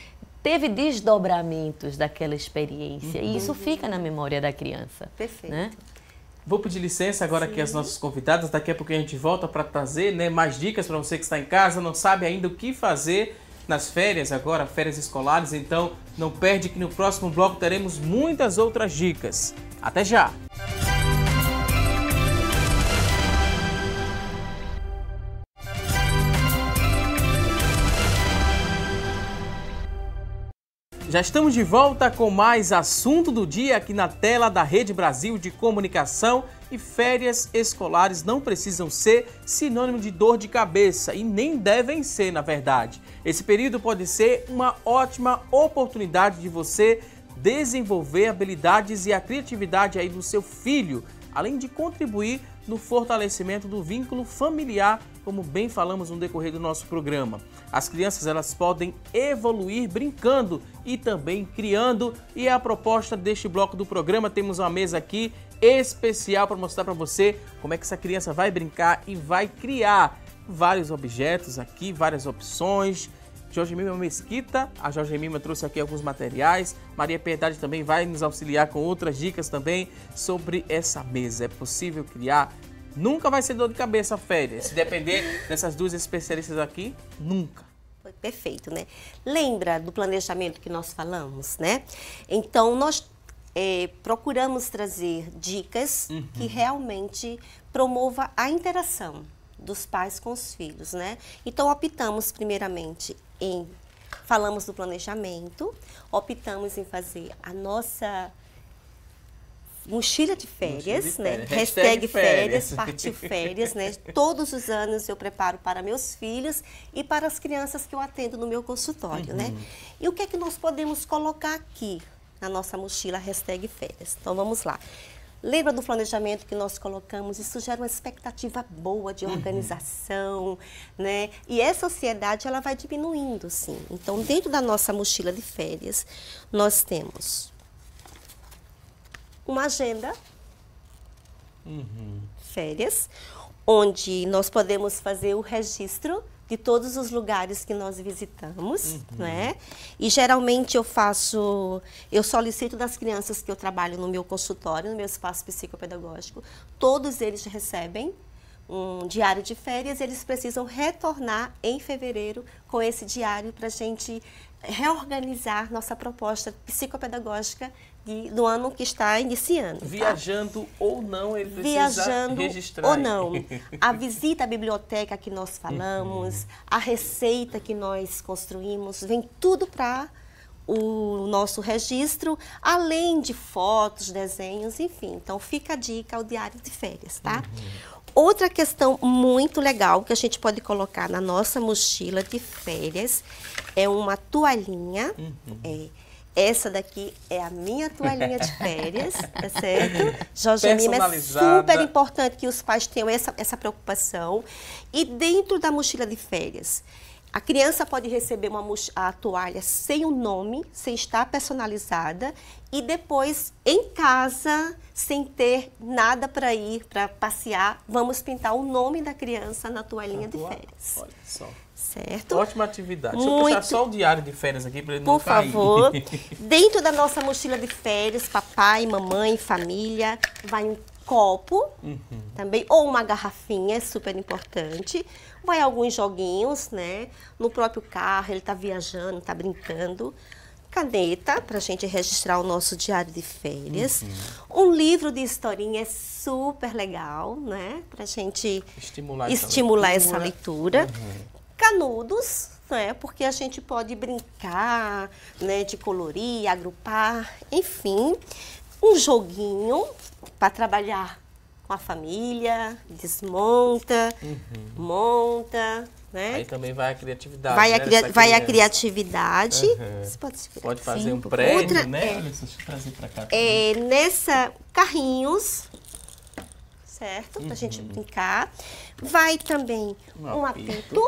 teve desdobramentos daquela experiência. E isso fica na memória da criança. Perfeito. Né? Vou pedir licença agora aqui às nossas convidadas. Daqui a pouco a gente volta para trazer, né, mais dicas para você que está em casa, não sabe ainda o que fazer nas férias agora, férias escolares. Então, não perde que no próximo bloco teremos muitas outras dicas. Até já! Já estamos de volta com mais assunto do dia aqui na tela da Rede Brasil de Comunicação. E férias escolares não precisam ser sinônimo de dor de cabeça e nem devem ser, na verdade. Esse período pode ser uma ótima oportunidade de você desenvolver habilidades e a criatividade aí do seu filho, além de contribuir no fortalecimento do vínculo familiar, como bem falamos no decorrer do nosso programa. As crianças, elas podem evoluir brincando e também criando, e é a proposta deste bloco do programa. Temos uma mesa aqui especial para mostrar para você como é que essa criança vai brincar e vai criar vários objetos aqui, várias opções. Jorge Mima Mesquita, a Jorge Mima trouxe aqui alguns materiais. Maria Piedade também vai nos auxiliar com outras dicas também sobre essa mesa. É possível criar, nunca vai ser dor de cabeça férias. Se depender dessas duas especialistas aqui, nunca. Perfeito, né? Lembra do planejamento que nós falamos, né? Então, nós procuramos trazer dicas que realmente promova a interação dos pais com os filhos, né? Então, optamos primeiramente falamos do planejamento, optamos em fazer a nossa mochila de férias, né? Hashtag férias, partiu férias, né? Todos os anos eu preparo para meus filhos e para as crianças que eu atendo no meu consultório, né? E o que é que nós podemos colocar aqui na nossa mochila hashtag férias? Então vamos lá. Lembra do planejamento que nós colocamos? Isso gera uma expectativa boa de organização, né? E essa ansiedade, ela vai diminuindo, sim. Então, dentro da nossa mochila de férias, nós temos uma agenda, férias, onde nós podemos fazer o registro de todos os lugares que nós visitamos, né? E geralmente eu solicito das crianças que eu trabalho no meu consultório, no meu espaço psicopedagógico, todos eles recebem um diário de férias, eles precisam retornar em fevereiro com esse diário para a gente reorganizar nossa proposta psicopedagógica do ano que está iniciando. Viajando ou não, ele precisa registrar. Ou não. A visita à biblioteca que nós falamos, a receita que nós construímos, vem tudo para o nosso registro, além de fotos, desenhos, enfim. Então, fica a dica, o diário de férias, tá? Outra questão muito legal que a gente pode colocar na nossa mochila de férias é uma toalhinha. Essa daqui é a minha toalhinha de férias, tá certo? Jorge Mima, é super importante que os pais tenham essa preocupação. E dentro da mochila de férias, a criança pode receber a toalha sem o nome, sem estar personalizada, e depois, em casa, sem ter nada para ir, para passear, vamos pintar o nome da criança na toalhinha de férias. Olha só. Certo? Ótima atividade. Deixa eu puxar só o diário de férias aqui para ele não cair. Por favor. Dentro da nossa mochila de férias, papai, mamãe, família, vai um copo também, ou uma garrafinha, é super importante. Vai alguns joguinhos, né? No próprio carro, ele está viajando, está brincando. Caneta, para a gente registrar o nosso diário de férias. Um livro de historinha é super legal, né? Para a gente estimular essa leitura. Canudos, né? Porque a gente pode brincar, né? De colorir, agrupar, enfim. Um joguinho para trabalhar com a família, desmonta, monta, né? Aí também vai a criatividade. Vai a criatividade. Você pode fazer um prêmio, né? Olha, deixa eu trazer para cá. Nessa carrinhos, certo? Pra gente brincar. Vai também um apito.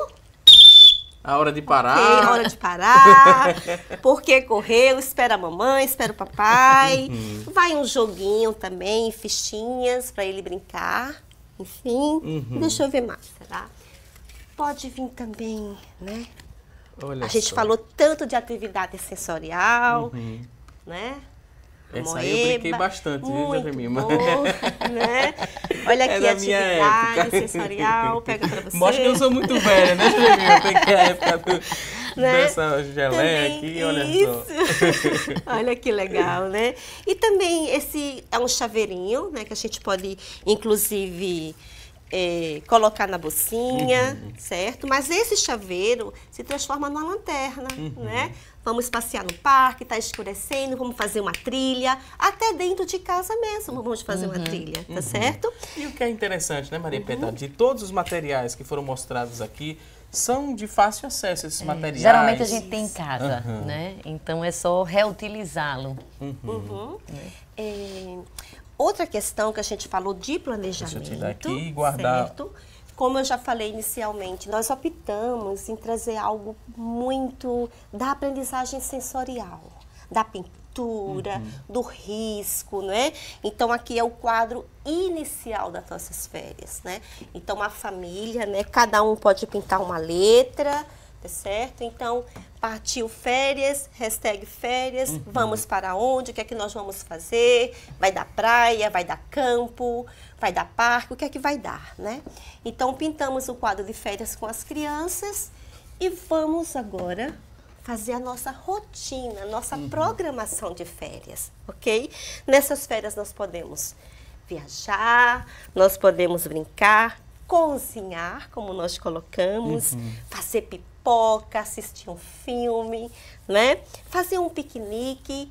A hora de parar. A hora de parar. Porque correu, espera a mamãe, espera o papai. Vai um joguinho também, fichinhas para ele brincar. Enfim, deixa eu ver mais, será? Pode vir também, né? Olha a gente falou tanto de atividade sensorial, né? Essa aí eu brinquei bastante, viu, Jorge Mima? Né? Olha aqui, atividade sensorial, pega pra você. Mostra que eu sou muito velha, né, Jorge Mima? Peguei a época dessa geleia aqui, olha só. Olha que legal, né? E também esse é um chaveirinho, né, que a gente pode, inclusive, colocar na bolsinha, certo? Mas esse chaveiro se transforma numa lanterna, né? Vamos passear no parque, está escurecendo, vamos fazer uma trilha, até dentro de casa mesmo vamos fazer uma trilha, tá certo? E o que é interessante, né, Maria Petra, de todos os materiais que foram mostrados aqui, são de fácil acesso esses materiais. Geralmente a gente tem em casa, né? Então é só reutilizá-lo. Outra questão que a gente falou de planejamento, deixa eu tirar aqui e guardar. Certo? Como eu já falei inicialmente, nós optamos em trazer algo muito da aprendizagem sensorial, da pintura, do risco, né? Então, aqui é o quadro inicial das nossas férias, né? Então, a família, né? Cada um pode pintar uma letra, tá certo? Então, partiu férias, hashtag férias, vamos para onde, o que é que nós vamos fazer, vai dar praia, vai dar campo, vai dar parque, o que é que vai dar, né? Então, pintamos o quadro de férias com as crianças e vamos agora fazer a nossa rotina, a nossa programação de férias, ok? Nessas férias nós podemos viajar, nós podemos brincar, cozinhar, como nós colocamos, fazer pipoca, assistir um filme, né? Fazer um piquenique,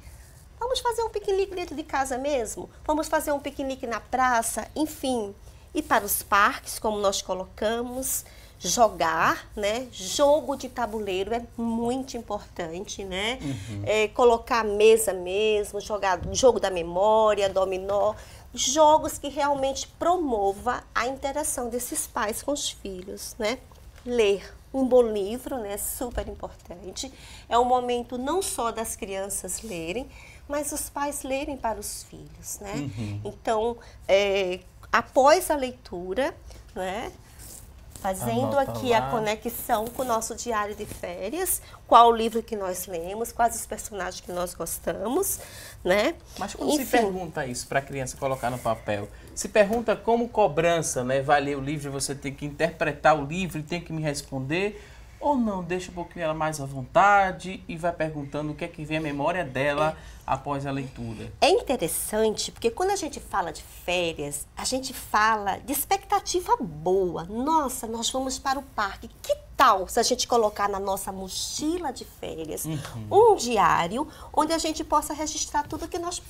Vamos fazer um piquenique dentro de casa mesmo? Vamos fazer um piquenique na praça? Enfim, ir para os parques, como nós colocamos, jogar, né? Jogo de tabuleiro é muito importante, né? Colocar a mesa mesmo, jogar jogo da memória, dominó, jogos que realmente promova a interação desses pais com os filhos, né? Ler um bom livro, né? Super importante. É um momento não só das crianças lerem, mas os pais lerem para os filhos, né? Então, após a leitura, né? Fazendo aqui a conexão com o nosso diário de férias, qual o livro que nós lemos, quais os personagens que nós gostamos, né? Mas como se pergunta isso para a criança colocar no papel? Se pergunta como cobrança, né? Vai ler o livro e você tem que interpretar o livro e tem que me responder, ou não, deixa um pouquinho ela mais à vontade e vai perguntando o que é que vem a memória dela após a leitura. É interessante, porque quando a gente fala de férias, a gente fala de expectativa boa. Nossa, nós vamos para o parque. Que tal se a gente colocar na nossa mochila de férias um diário onde a gente possa registrar tudo que nós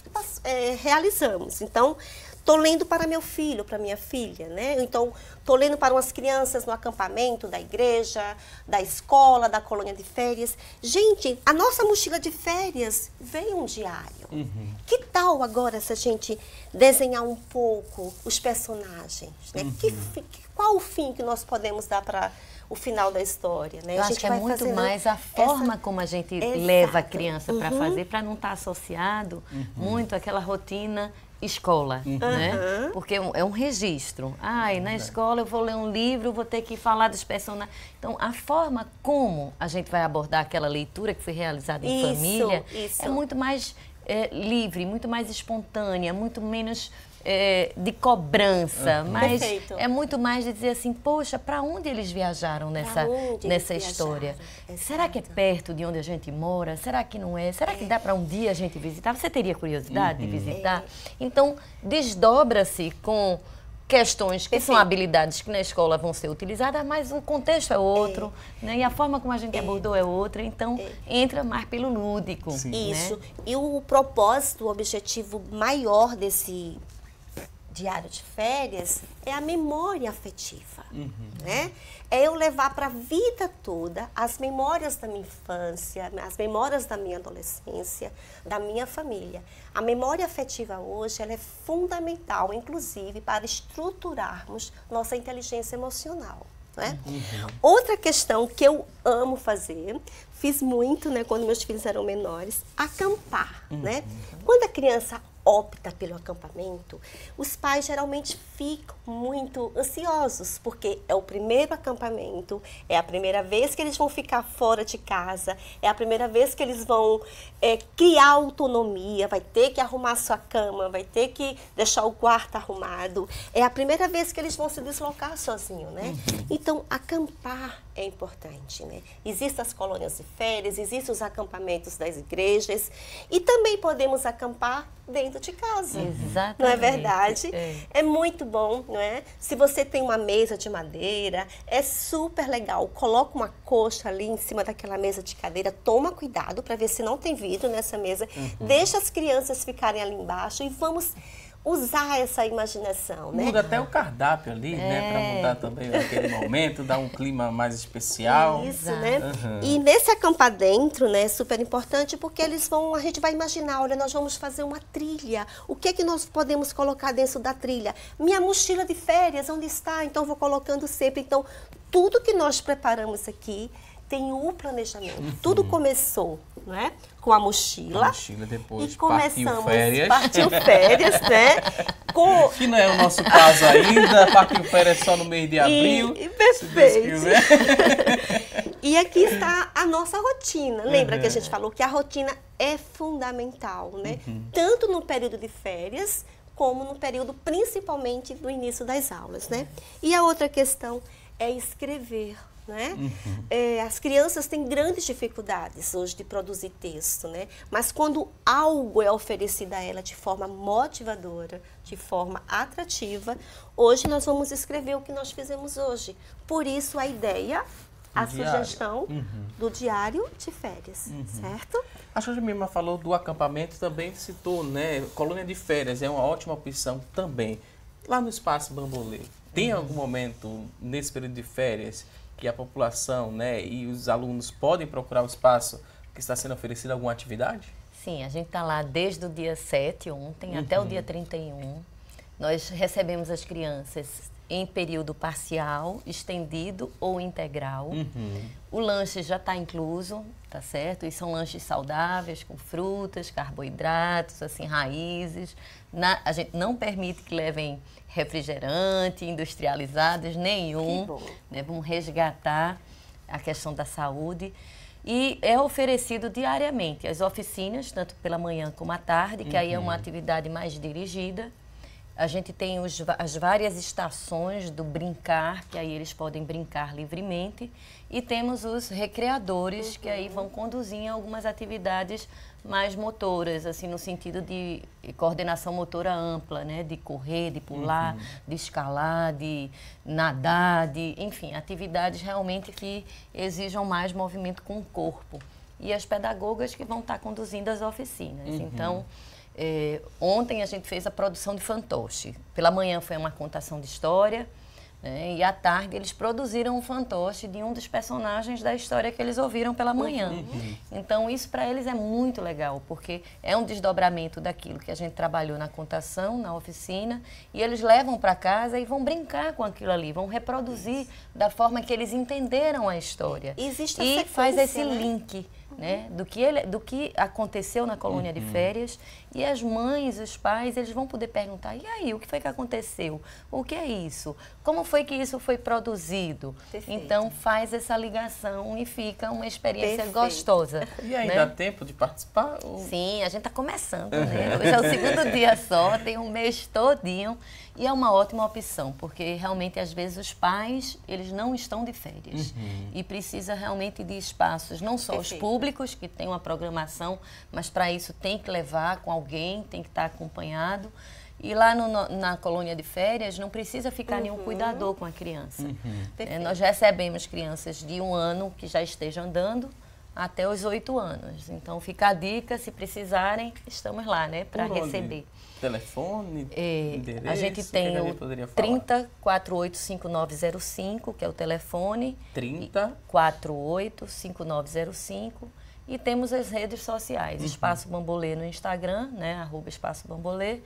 realizamos? Então, estou lendo para meu filho, para minha filha, né? Então, estou lendo para umas crianças no acampamento da igreja, da escola, da colônia de férias. Gente, a nossa mochila de férias veio um diário. Que tal agora se a gente desenhar um pouco os personagens, né? Qual o fim que nós podemos dar para o final da história, né? Eu acho que é muito mais a forma como a gente leva a criança para fazer, para não estar associado muito àquela rotina escola, né? Porque é um registro. Na escola eu vou ler um livro, vou ter que falar dos personagens. Então, a forma como a gente vai abordar aquela leitura que foi realizada em família é muito mais livre, muito mais espontânea, muito menos de cobrança, mas é muito mais de dizer assim, poxa, para onde eles viajaram nessa história? Será que é perto de onde a gente mora? Será que não é? Será que dá para um dia a gente visitar? Você teria curiosidade de visitar? Então, desdobra-se com questões que são habilidades que na escola vão ser utilizadas, mas o contexto é outro, né? E a forma como a gente abordou é outra, então entra mais pelo lúdico. Isso. Né? E o propósito, o objetivo maior desse diário de férias é a memória afetiva, né? É eu levar para a vida toda as memórias da minha infância, as memórias da minha adolescência, da minha família. A memória afetiva hoje ela é fundamental, inclusive, para estruturarmos nossa inteligência emocional, né? Outra questão que eu amo fazer, fiz muito, né, quando meus filhos eram menores, acampar, né? Quando a criança opta pelo acampamento, os pais geralmente ficam muito ansiosos, porque é o primeiro acampamento, é a primeira vez que eles vão ficar fora de casa, é a primeira vez que eles vão criar autonomia, vai ter que arrumar sua cama, vai ter que deixar o quarto arrumado, é a primeira vez que eles vão se deslocar sozinhos, né? Então, acampar é importante, né? Existem as colônias de férias, existem os acampamentos das igrejas e também podemos acampar dentro de casa. Exatamente. Não é verdade? É muito bom, não é? Se você tem uma mesa de madeira, é super legal. Coloca uma coxa ali em cima daquela mesa de cadeira, toma cuidado para ver se não tem vidro nessa mesa, deixa as crianças ficarem ali embaixo e vamos usar essa imaginação, né? Muda até o cardápio ali, né? Para mudar também aquele momento, dar um clima mais especial. Isso, né? E nesse acampar dentro, né, é super importante porque a gente vai imaginar, olha, nós vamos fazer uma trilha. O que é que nós podemos colocar dentro da trilha? Minha mochila de férias, onde está? Então, vou colocando sempre. Então, tudo que nós preparamos aqui tem o planejamento. Tudo começou, né, com a mochila. Depois e começamos, partiu férias, né? Que não é o nosso caso ainda, partiu férias só no mês de abril. Perfeito. E aqui está a nossa rotina. Lembra que a gente falou que a rotina é fundamental, né? Tanto no período de férias, como no período, principalmente, do início das aulas, né? E a outra questão é escrever. Né? As crianças têm grandes dificuldades hoje de produzir texto, né? Mas quando algo é oferecido a ela de forma motivadora, de forma atrativa, hoje nós vamos escrever o que nós fizemos hoje. Por isso a ideia a sugestão do diário de férias, certo? A Jojemima falou do acampamento, também citou, né? Colônia de férias é uma ótima opção também. Lá no Espaço Bambolê, tem algum momento nesse período de férias que a população, né, e os alunos podem procurar o espaço que está sendo oferecido alguma atividade? Sim, a gente está lá desde o dia 7, ontem, até o dia 31. Nós recebemos as crianças em período parcial, estendido ou integral. O lanche já está incluso, tá certo? E são lanches saudáveis, com frutas, carboidratos, assim, raízes. A gente não permite que levem refrigerante, industrializados, nenhum. Que bom. Né? Vamos resgatar a questão da saúde. E é oferecido diariamente as oficinas, tanto pela manhã como à tarde, que aí é uma atividade mais dirigida. A gente tem as várias estações do brincar, que aí eles podem brincar livremente. E temos os recreadores, que aí vão conduzir em algumas atividades mais motoras, assim, no sentido de coordenação motora ampla, né? De correr, de pular, de escalar, de nadar, enfim, atividades realmente que exijam mais movimento com o corpo. E as pedagogas que vão estar conduzindo as oficinas. Então, ontem a gente fez a produção de fantoche. Pela manhã foi uma contação de história, né? E à tarde eles produziram um fantoche de um dos personagens da história que eles ouviram pela manhã. Então isso para eles é muito legal, porque é um desdobramento daquilo que a gente trabalhou na contação, na oficina, e eles levam para casa e vão brincar com aquilo ali, vão reproduzir da forma que eles entenderam a história. Existe a e sequência, faz esse né? link, né, do que aconteceu na colônia de férias, e as mães, os pais, eles vão poder perguntar: e aí, o que foi que aconteceu? O que é isso? Como foi que isso foi produzido? Perfeito. Então faz essa ligação e fica uma experiência Perfeito. gostosa. E aí, né? dá tempo de participar? Ou... Sim, a gente está começando, né? Hoje é o segundo dia só, tem um mês todinho, e é uma ótima opção, porque realmente às vezes os pais, eles não estão de férias e precisa realmente de espaços, não só os públicos, que tem uma programação, mas para isso tem que levar com alguém, tem que estar acompanhado. E lá na colônia de férias não precisa ficar nenhum cuidador com a criança. Nós recebemos crianças de 1 ano que já estejam andando até os 8 anos. Então fica a dica, se precisarem, estamos lá, né, para receber. Telefone, endereço, a gente tem o 30485905, que é o telefone. 30485905. E temos as redes sociais, Espaço Bambolê no Instagram, né, @Espaço Bambolê,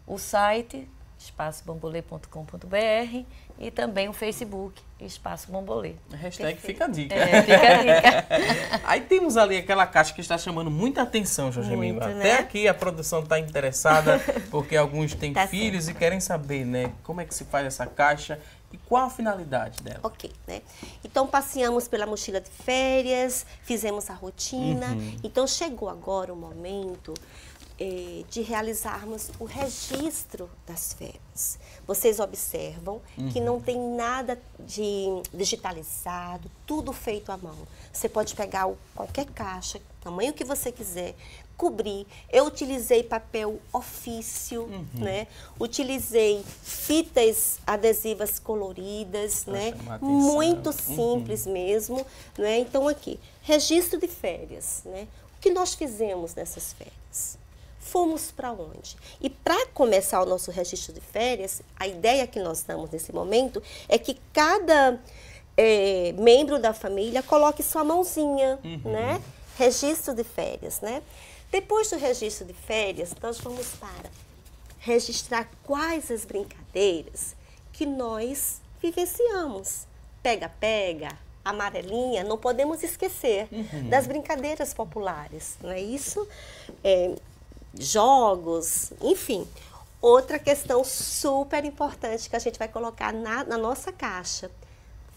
o site espaçobambolê.com.br e também o Facebook, Espaço Bambolê. Hashtag fica a dica. Fica a dica. Aí temos ali aquela caixa que está chamando muita atenção, Jojemima. Até né? aqui a produção está interessada, porque alguns têm filhos e querem saber, né, como é que se faz essa caixa e qual a finalidade dela. Ok, né? Então passeamos pela mochila de férias, fizemos a rotina. Então chegou agora o momento de realizarmos o registro das férias. Vocês observam que não tem nada de digitalizado, tudo feito à mão. Você pode pegar qualquer caixa, tamanho que você quiser, cobrir. Eu utilizei papel ofício, né? Utilizei fitas adesivas coloridas, né? Muito simples mesmo, né? Então aqui, registro de férias, né? O que nós fizemos nessas férias? Fomos para onde? E para começar o nosso registro de férias, a ideia que nós damos nesse momento é que cada membro da família coloque sua mãozinha, né? Registro de férias, né? Depois do registro de férias, nós vamos para registrar quais as brincadeiras que nós vivenciamos. Pega-pega, amarelinha, não podemos esquecer das brincadeiras populares, não é isso? Jogos, enfim. Outra questão super importante que a gente vai colocar na nossa caixa: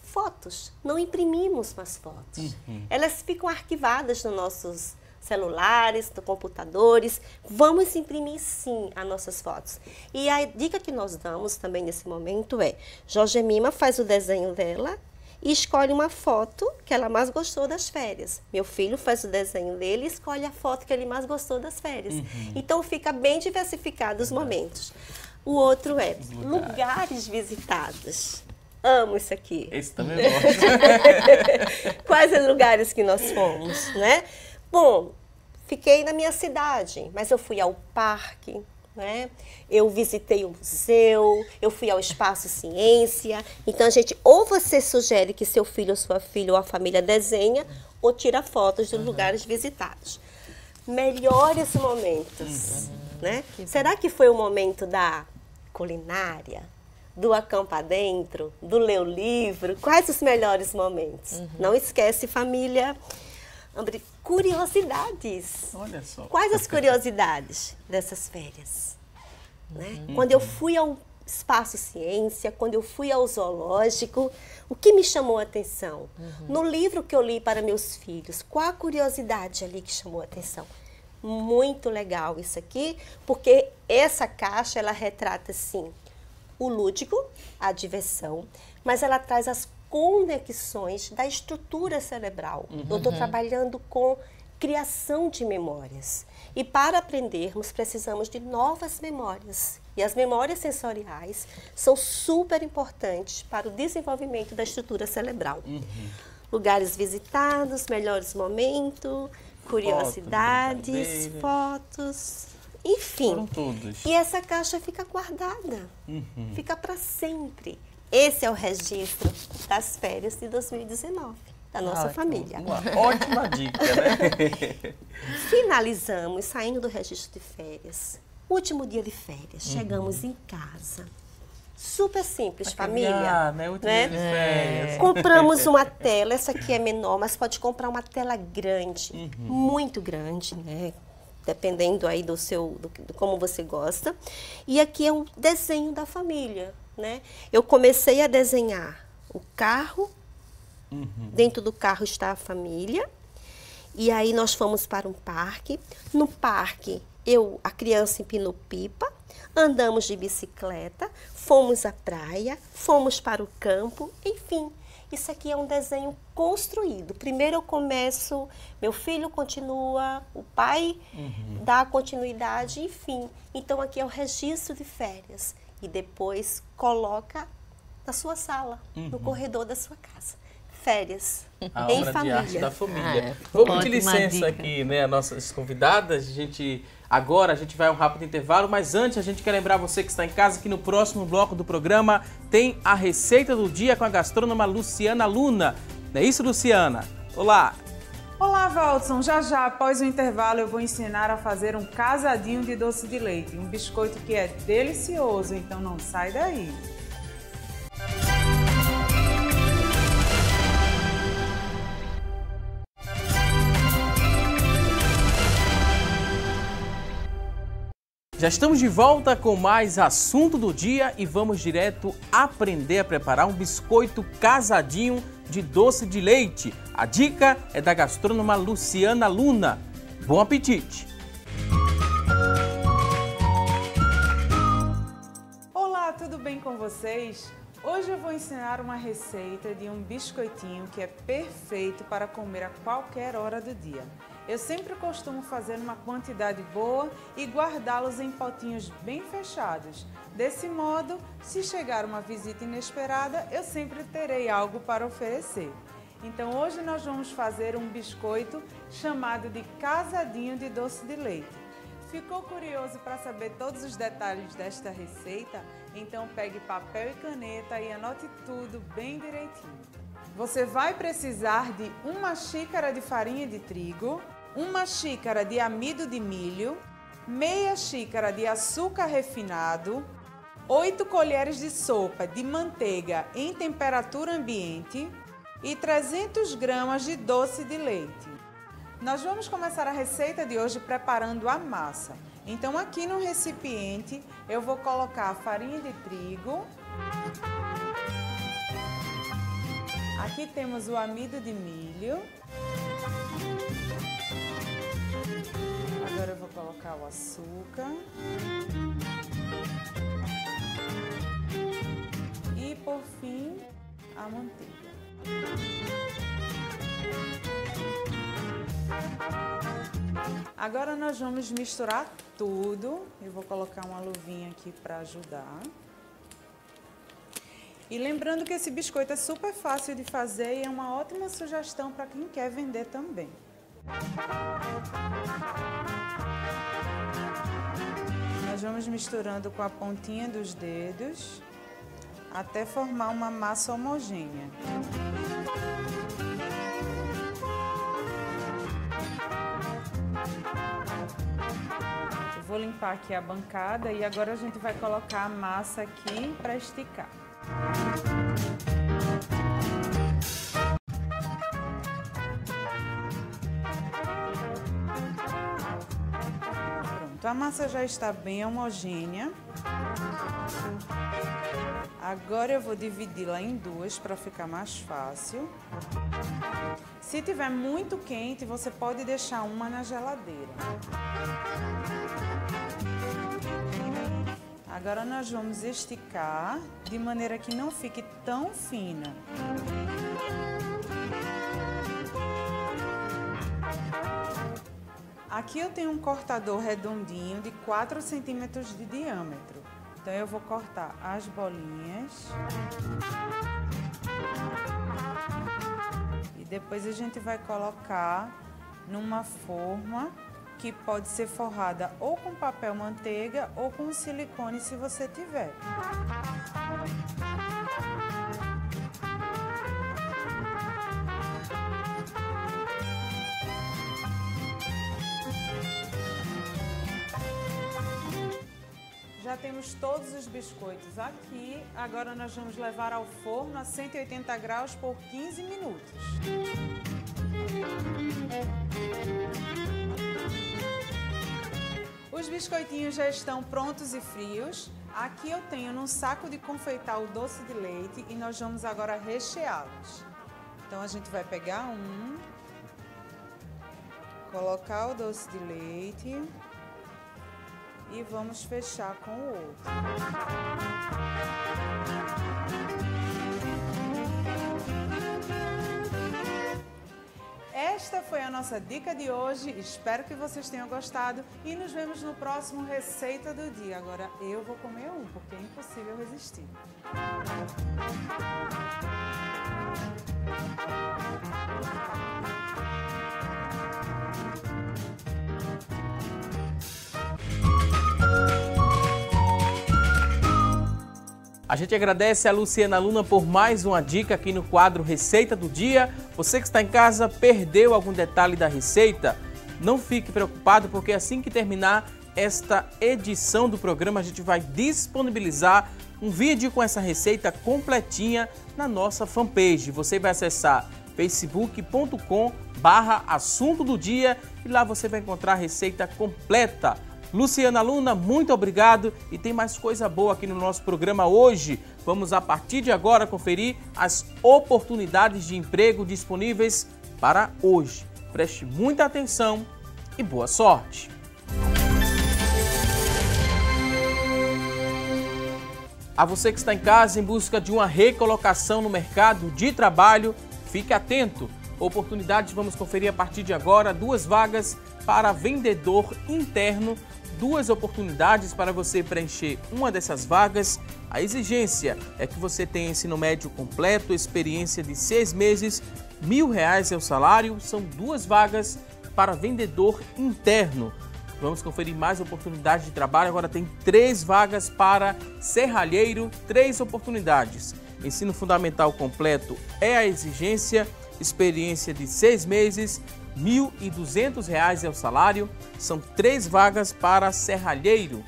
fotos. Não imprimimos mais fotos. Elas ficam arquivadas nos nossos celulares, nos computadores. Vamos imprimir sim as nossas fotos. E a dica que nós damos também nesse momento é: Jojemima faz o desenho dela e escolhe uma foto que ela mais gostou das férias. Meu filho faz o desenho dele e escolhe a foto que ele mais gostou das férias. Então fica bem diversificado os momentos. O outro é lugares visitados. Amo isso aqui. Esse também eu gosto. Quais os lugares que nós fomos, né? Bom, fiquei na minha cidade, mas eu fui ao parque, né? Eu visitei o museu, eu fui ao Espaço Ciência. Então, a gente, ou você sugere que seu filho ou sua filha ou a família desenha, ou tira fotos dos lugares visitados. Melhores momentos, né? Será que foi o momento da culinária, do acampar dentro, do ler o livro? Quais os melhores momentos? Não esquece, família, curiosidades. Olha só. Quais as curiosidades dessas férias? Né? Quando eu fui ao Espaço Ciência, quando eu fui ao zoológico, o que me chamou a atenção? No livro que eu li para meus filhos, qual a curiosidade ali que chamou a atenção? Muito legal isso aqui, porque essa caixa, ela retrata, sim, o lúdico, a diversão, mas ela traz as conexões da estrutura cerebral. Eu estou trabalhando com criação de memórias. E para aprendermos, precisamos de novas memórias. E as memórias sensoriais são super importantes para o desenvolvimento da estrutura cerebral. Lugares visitados, melhores momentos, curiosidades, fotos, enfim. Foram todos. E essa caixa fica guardada, fica para sempre. Esse é o registro das férias de 2019, da nossa família. Uma ótima dica, né? Finalizamos, saindo do registro de férias. Último dia de férias, chegamos em casa. Super simples, família. Né? Último dia de férias. Compramos uma tela, essa aqui é menor, mas pode comprar uma tela grande, muito grande, né? Dependendo aí do como você gosta. E aqui é um desenho da família, né? Eu comecei a desenhar o carro, dentro do carro está a família, e aí nós fomos para um parque. No parque, a criança empinou pipa, andamos de bicicleta, fomos à praia, fomos para o campo, enfim. Isso aqui é um desenho construído. Primeiro eu começo, meu filho continua, o pai dá continuidade, enfim. Então aqui é o registro de férias. E depois coloca na sua sala, no corredor da sua casa. Férias, a em obra família. de arte da família. Vamos pedir licença aqui, né, as nossas convidadas. Agora a gente vai a um rápido intervalo, mas antes a gente quer lembrar você que está em casa que no próximo bloco do programa tem a receita do dia com a gastrônoma Luciana Luna. Não é isso, Luciana? Olá! Olá, Valdson. Já após o intervalo eu vou ensinar a fazer um casadinho de doce de leite, um biscoito que é delicioso, então não sai daí. Já estamos de volta com mais assunto do dia e vamos direto aprender a preparar um biscoito casadinho de doce de leite. A dica é da gastrônoma Luciana Luna. Bom apetite! Olá, tudo bem com vocês? Hoje eu vou ensinar uma receita de um biscoitinho que é perfeito para comer a qualquer hora do dia. Eu sempre costumo fazer uma quantidade boa e guardá-los em potinhos bem fechados. Desse modo, se chegar uma visita inesperada, eu sempre terei algo para oferecer. Então hoje nós vamos fazer um biscoito chamado de casadinho de doce de leite. Ficou curioso para saber todos os detalhes desta receita? Então pegue papel e caneta e anote tudo bem direitinho. Você vai precisar de 1 xícara de farinha de trigo, 1 xícara de amido de milho, meia xícara de açúcar refinado, 8 colheres de sopa de manteiga em temperatura ambiente e 300 gramas de doce de leite. Nós vamos começar a receita de hoje preparando a massa. Então aqui no recipiente eu vou colocar a farinha de trigo. Aqui temos o amido de milho. Agora eu vou colocar o açúcar. E por fim, a manteiga. Agora nós vamos misturar tudo. Eu vou colocar uma luvinha aqui para ajudar. E lembrando que esse biscoito é super fácil de fazer e é uma ótima sugestão para quem quer vender também. Nós vamos misturando com a pontinha dos dedos até formar uma massa homogênea. Eu vou limpar aqui a bancada e agora a gente vai colocar a massa aqui para esticar. Pronto, a massa já está bem homogênea. Agora eu vou dividi-la em duas para ficar mais fácil. Se tiver muito quente, você pode deixar uma na geladeira. Agora nós vamos esticar de maneira que não fique tão fina. Aqui eu tenho um cortador redondinho de 4 centímetros de diâmetro. Então eu vou cortar as bolinhas. E depois a gente vai colocar numa forma que pode ser forrada ou com papel manteiga ou com silicone, se você tiver. Já temos todos os biscoitos aqui. Agora nós vamos levar ao forno a 180 graus por 15 minutos. Os biscoitinhos já estão prontos e frios. Aqui eu tenho num saco de confeitar o doce de leite e nós vamos agora recheá-los. Então a gente vai pegar um, colocar o doce de leite e vamos fechar com o outro. Esta foi a nossa dica de hoje, espero que vocês tenham gostado e nos vemos no próximo Receita do Dia. Agora eu vou comer um, porque é impossível resistir. A gente agradece a Luciana Luna por mais uma dica aqui no quadro Receita do Dia. Você que está em casa, perdeu algum detalhe da receita? Não fique preocupado, porque assim que terminar esta edição do programa, a gente vai disponibilizar um vídeo com essa receita completinha na nossa fanpage. Você vai acessar facebook.com/assunto do dia e lá você vai encontrar a receita completa. Luciana Luna, muito obrigado e tem mais coisa boa aqui no nosso programa hoje. Vamos a partir de agora conferir as oportunidades de emprego disponíveis para hoje. Preste muita atenção e boa sorte! A você que está em casa em busca de uma recolocação no mercado de trabalho, fique atento. Oportunidades, vamos conferir a partir de agora, 2 vagas para vendedor interno, 2 oportunidades para você preencher uma dessas vagas. A exigência é que você tenha ensino médio completo, experiência de 6 meses, R$1.000 é o salário. São 2 vagas para vendedor interno. Vamos conferir mais oportunidades de trabalho. Agora tem 3 vagas para serralheiro, 3 oportunidades. Ensino fundamental completo é a exigência, experiência de 6 meses, R$1.200 é o salário. São 3 vagas para serralheiro.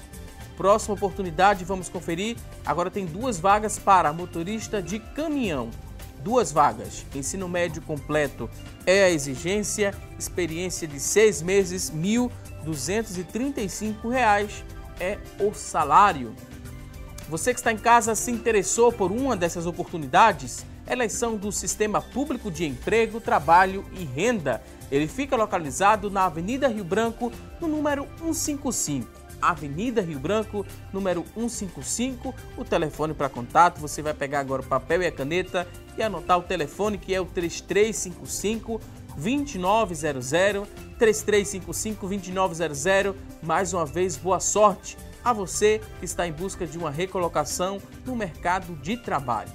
Próxima oportunidade, vamos conferir. Agora tem 2 vagas para motorista de caminhão. 2 vagas. Ensino médio completo é a exigência, experiência de 6 meses, R$1.235 é o salário. Você que está em casa se interessou por uma dessas oportunidades? Elas são do Sistema Público de Emprego, Trabalho e Renda. Ele fica localizado na Avenida Rio Branco, no número 155. Avenida Rio Branco, número 155. O telefone para contato, você vai pegar agora o papel e a caneta e anotar o telefone, que é o 3355-2900. 3355-2900. Mais uma vez, boa sorte a você que está em busca de uma recolocação no mercado de trabalho.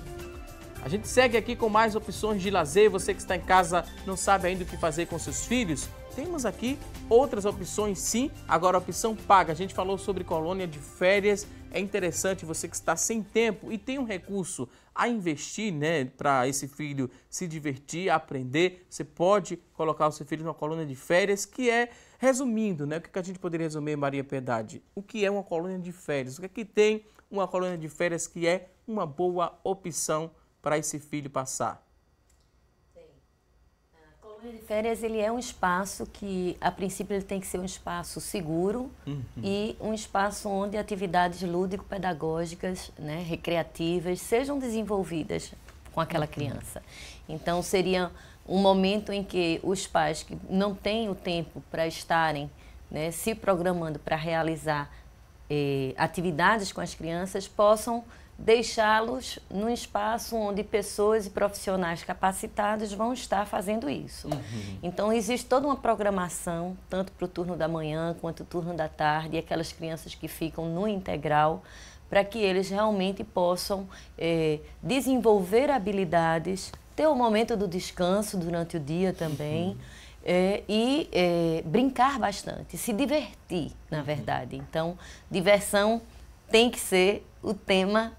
A gente segue aqui com mais opções de lazer. Você que está em casa não sabe ainda o que fazer com seus filhos? Temos aqui outras opções, sim. Agora, a opção paga. A gente falou sobre colônia de férias. É interessante você que está sem tempo e tem um recurso a investir, né, para esse filho se divertir, aprender. Você pode colocar o seu filho numa colônia de férias, que é, resumindo, né, o que a gente poderia resumir, Maria Piedade? O que é uma colônia de férias? O que é que tem uma colônia de férias que é uma boa opção para esse filho passar? A colônia de férias, ele é um espaço que, a princípio, ele tem que ser um espaço seguro e um espaço onde atividades lúdico-pedagógicas, né, recreativas, sejam desenvolvidas com aquela criança. Então, seria um momento em que os pais que não têm o tempo para estarem, né, se programando para realizar atividades com as crianças, possam deixá-los num espaço onde pessoas e profissionais capacitados vão estar fazendo isso. Então, existe toda uma programação, tanto para o turno da manhã quanto o turno da tarde, e aquelas crianças que ficam no integral, para que eles realmente possam desenvolver habilidades, ter o momento do descanso durante o dia também, e brincar bastante, se divertir, na verdade. Então, diversão tem que ser o tema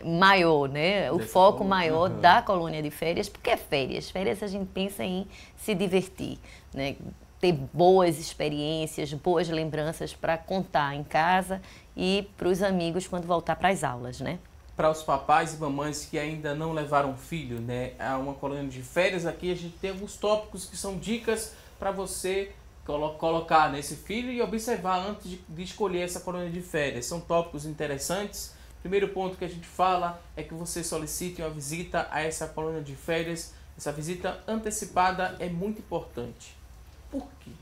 maior, né? O foco maior da colônia de férias, porque é férias. Férias a gente pensa em se divertir, né? Ter boas experiências, boas lembranças para contar em casa e para os amigos quando voltar para as aulas, né? Para os papais e mamães que ainda não levaram filho, né, a uma colônia de férias, aqui a gente tem alguns tópicos que são dicas para você colocar nesse filho e observar antes de escolher essa colônia de férias. São tópicos interessantes. Primeiro ponto que a gente fala é que você solicite uma visita a essa colônia de férias. Essa visita antecipada é muito importante. Por quê?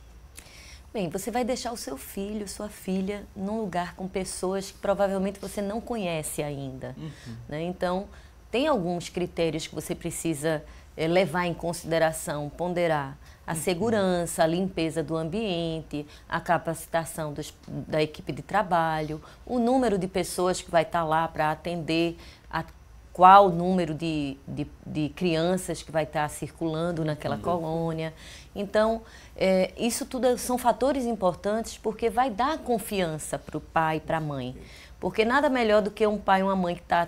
Bem, você vai deixar o seu filho, sua filha, num lugar com pessoas que provavelmente você não conhece ainda. Né? Então, tem alguns critérios que você precisa levar em consideração, ponderar. A segurança, a limpeza do ambiente, a capacitação da equipe de trabalho, o número de pessoas que vai estar lá para atender, qual número de crianças que vai estar circulando naquela colônia. Então, isso tudo são fatores importantes porque vai dar confiança para o pai e para a mãe. Porque nada melhor do que um pai e uma mãe que está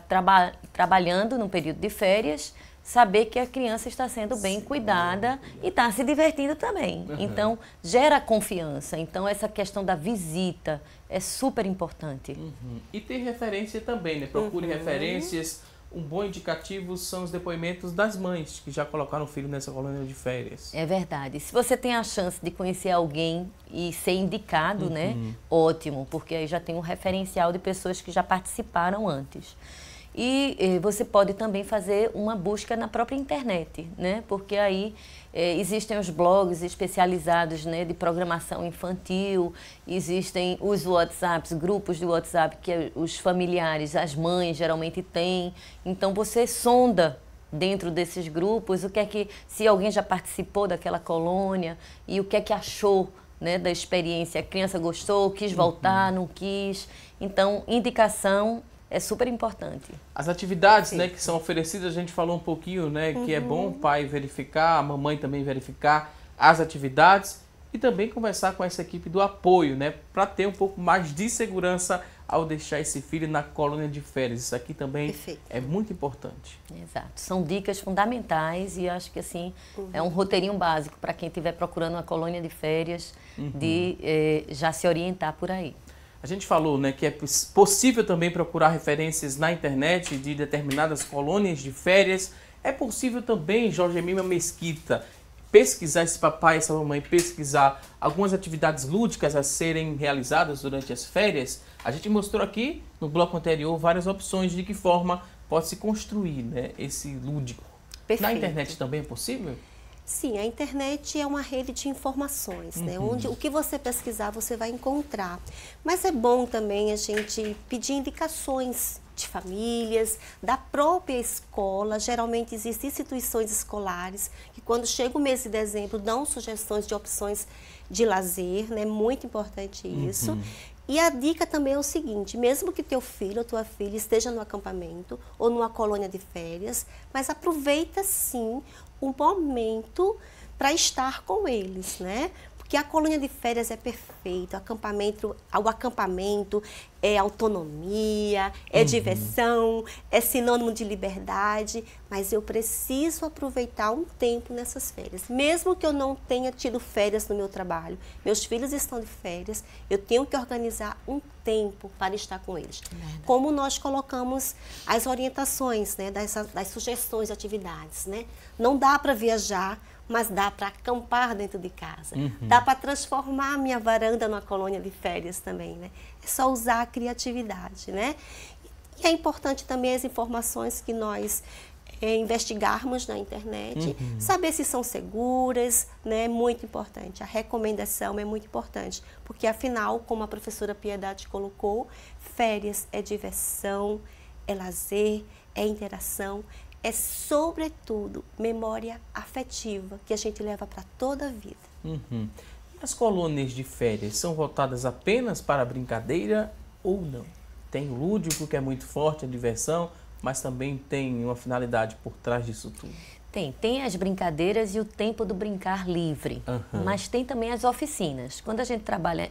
trabalhando no período de férias, saber que a criança está sendo bem cuidada e está se divertindo também. Então, gera confiança. Então, essa questão da visita é super importante. E ter referência também, né? Procure referências. Um bom indicativo são os depoimentos das mães que já colocaram o filho nessa colônia de férias. É verdade. Se você tem a chance de conhecer alguém e ser indicado, né? Ótimo, porque aí já tem um referencial de pessoas que já participaram antes. E você pode também fazer uma busca na própria internet, né? Porque aí existem os blogs especializados, né, de programação infantil, existem os WhatsApps, grupos de WhatsApp que os familiares, as mães geralmente têm. Então você sonda dentro desses grupos o que é que, se alguém já participou daquela colônia e o que é que achou, né, da experiência. A criança gostou, quis voltar, não quis. Então, indicação é super importante. As atividades, né, que são oferecidas, a gente falou um pouquinho, né, que é bom o pai verificar, a mamãe também verificar as atividades e também conversar com essa equipe do apoio, né, para ter um pouco mais de segurança ao deixar esse filho na colônia de férias. Isso aqui também é muito importante. Exato. São dicas fundamentais e acho que assim é um roteirinho básico para quem estiver procurando uma colônia de férias de já se orientar por aí. A gente falou, né, que é possível também procurar referências na internet de determinadas colônias de férias. É possível também, Jorge Emília Mesquita, pesquisar, esse papai, essa mamãe, pesquisar algumas atividades lúdicas a serem realizadas durante as férias. A gente mostrou aqui, no bloco anterior, várias opções de que forma pode se construir, né, esse lúdico. Perfeito. Na internet também é possível? Sim, a internet é uma rede de informações, né? Onde o que você pesquisar você vai encontrar. Mas é bom também a gente pedir indicações de famílias, da própria escola. Geralmente existem instituições escolares que quando chega o mês de dezembro dão sugestões de opções de lazer, né? Muito importante isso. E a dica também é o seguinte, mesmo que teu filho ou tua filha esteja no acampamento ou numa colônia de férias, mas aproveita sim um momento para estar com eles, né? Porque a colônia de férias é perfeita, o acampamento é autonomia, é diversão, é sinônimo de liberdade, mas eu preciso aproveitar um tempo nessas férias. Mesmo que eu não tenha tido férias no meu trabalho, meus filhos estão de férias, eu tenho que organizar um tempo para estar com eles. Como nós colocamos as orientações, né, das sugestões de atividades, né? Não dá para viajar, mas dá para acampar dentro de casa. Dá para transformar a minha varanda numa colônia de férias também, né? É só usar a criatividade, né? E é importante também as informações que nós investigarmos na internet, saber se são seguras, né? Muito importante. A recomendação é muito importante, porque afinal, como a professora Piedade colocou, férias é diversão, é lazer, é interação, é, sobretudo, memória afetiva que a gente leva para toda a vida. E as colônias de férias são voltadas apenas para a brincadeira ou não? Tem o lúdico, que é muito forte, a diversão, mas também tem uma finalidade por trás disso tudo? Tem as brincadeiras e o tempo do brincar livre, mas tem também as oficinas. Quando a gente trabalha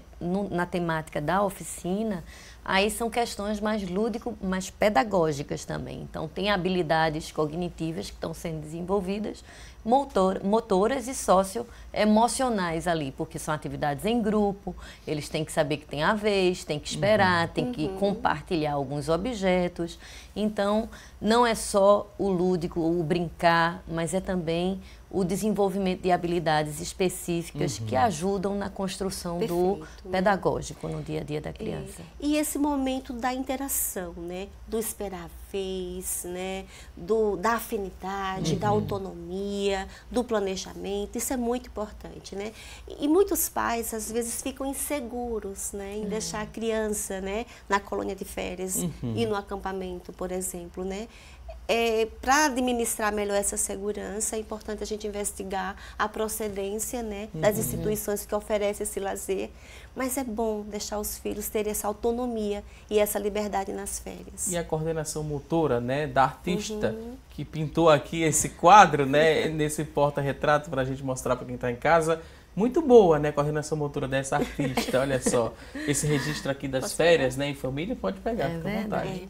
na temática da oficina, aí são questões mais lúdico, mais pedagógicas também. Então, tem habilidades cognitivas que estão sendo desenvolvidas, motoras e socioemocionais ali, porque são atividades em grupo, eles têm que saber que tem a vez, tem que esperar, tem que compartilhar alguns objetos. Então, não é só o lúdico, o brincar, mas é também o desenvolvimento de habilidades específicas que ajudam na construção do pedagógico no dia a dia da criança. E esse momento da interação, né? Do esperar a vez, né? Da afinidade, da autonomia, do planejamento, isso é muito importante, né? E muitos pais, às vezes, ficam inseguros, né? Em deixar a criança, né? Na colônia de férias e no acampamento, por exemplo, né? Para administrar melhor essa segurança, é importante a gente investigar a procedência, né, das instituições que oferecem esse lazer, mas é bom deixar os filhos terem essa autonomia e essa liberdade nas férias. E a coordenação motora, né, da artista que pintou aqui esse quadro, né, nesse porta-retrato para a gente mostrar para quem está em casa, muito boa, né, a coordenação motora dessa artista, olha só, esse registro aqui das férias, né, em família, pode pegar, fica à vontade.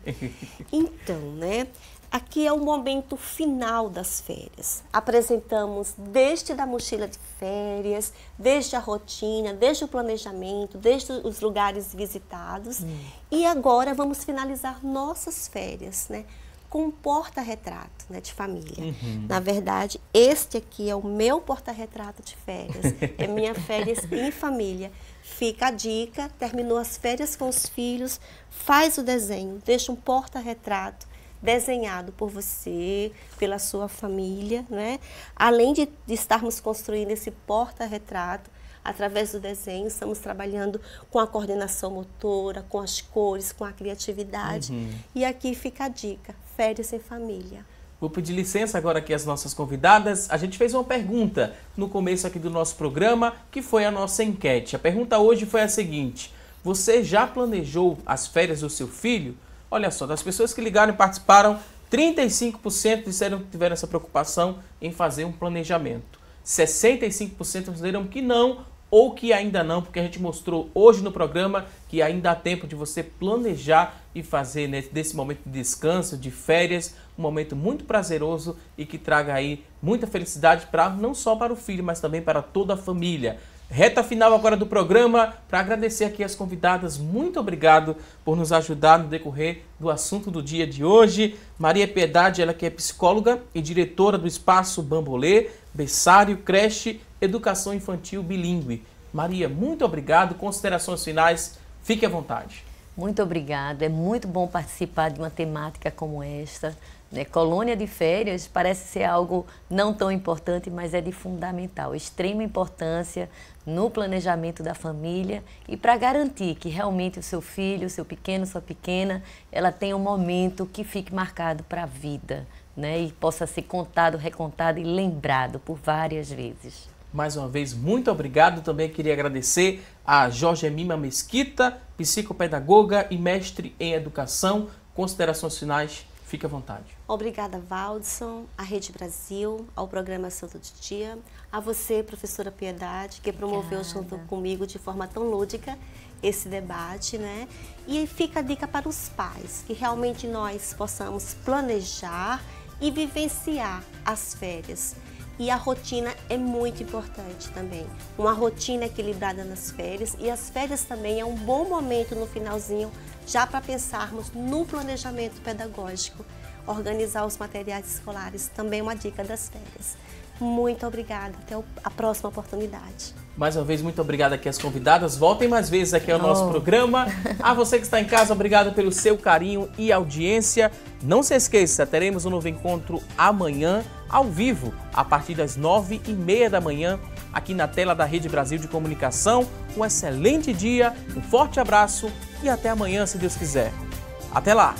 Então, né, aqui é o momento final das férias. Apresentamos desde a mochila de férias, desde a rotina, desde o planejamento, desde os lugares visitados. E agora vamos finalizar nossas férias, né, com um porta-retrato, né, de família. Na verdade, este aqui é o meu porta-retrato de férias. É minha férias em família. Fica a dica, terminou as férias com os filhos, faz o desenho, deixa um porta-retrato desenhado por você, pela sua família, né? Além de estarmos construindo esse porta-retrato, através do desenho, estamos trabalhando com a coordenação motora, com as cores, com a criatividade. E aqui fica a dica, férias em família. Vou pedir licença agora aqui às nossas convidadas. A gente fez uma pergunta no começo aqui do nosso programa, que foi a nossa enquete. A pergunta hoje foi a seguinte: você já planejou as férias do seu filho? Olha só, das pessoas que ligaram e participaram, 35% disseram que tiveram essa preocupação em fazer um planejamento. 65% disseram que não ou que ainda não, porque a gente mostrou hoje no programa que ainda há tempo de você planejar e fazer desse momento de descanso, de férias, um momento muito prazeroso e que traga aí muita felicidade não só para o filho, mas também para toda a família. Reta final agora do programa, para agradecer aqui as convidadas. Muito obrigado por nos ajudar no decorrer do assunto do dia de hoje. Maria Piedade, ela que é psicóloga e diretora do Espaço Bambolê, berçário, creche, educação infantil bilíngue. Maria, muito obrigado. Considerações finais, fique à vontade. Muito obrigada. É muito bom participar de uma temática como esta. né? Colônia de férias parece ser algo não tão importante, mas é de fundamental, extrema importância no planejamento da família e para garantir que realmente o seu filho, o seu pequeno, sua pequena, ela tenha um momento que fique marcado para a vida, né? E possa ser contado, recontado e lembrado por várias vezes. Mais uma vez, muito obrigado. Também queria agradecer a Jorgemima Mesquita, psicopedagoga e mestre em educação. Considerações finais, fique à vontade. Obrigada, Valdson, à Rede Brasil, ao programa Santo de Dia, a você, professora Piedade, que promoveu junto comigo de forma tão lúdica esse debate, né? E fica a dica para os pais, que realmente nós possamos planejar e vivenciar as férias. E a rotina é muito importante também. Uma rotina equilibrada nas férias, e as férias também é um bom momento no finalzinho, já para pensarmos no planejamento pedagógico. Organizar os materiais escolares também é uma dica das férias. Muito obrigada, até a próxima oportunidade. Mais uma vez, muito obrigado aqui às convidadas. Voltem mais vezes aqui ao nosso programa. A você que está em casa, obrigado pelo seu carinho e audiência. Não se esqueça, teremos um novo encontro amanhã, ao vivo, a partir das 9h30 da manhã, aqui na tela da Rede Brasil de Comunicação. Um excelente dia, um forte abraço e até amanhã, se Deus quiser. Até lá!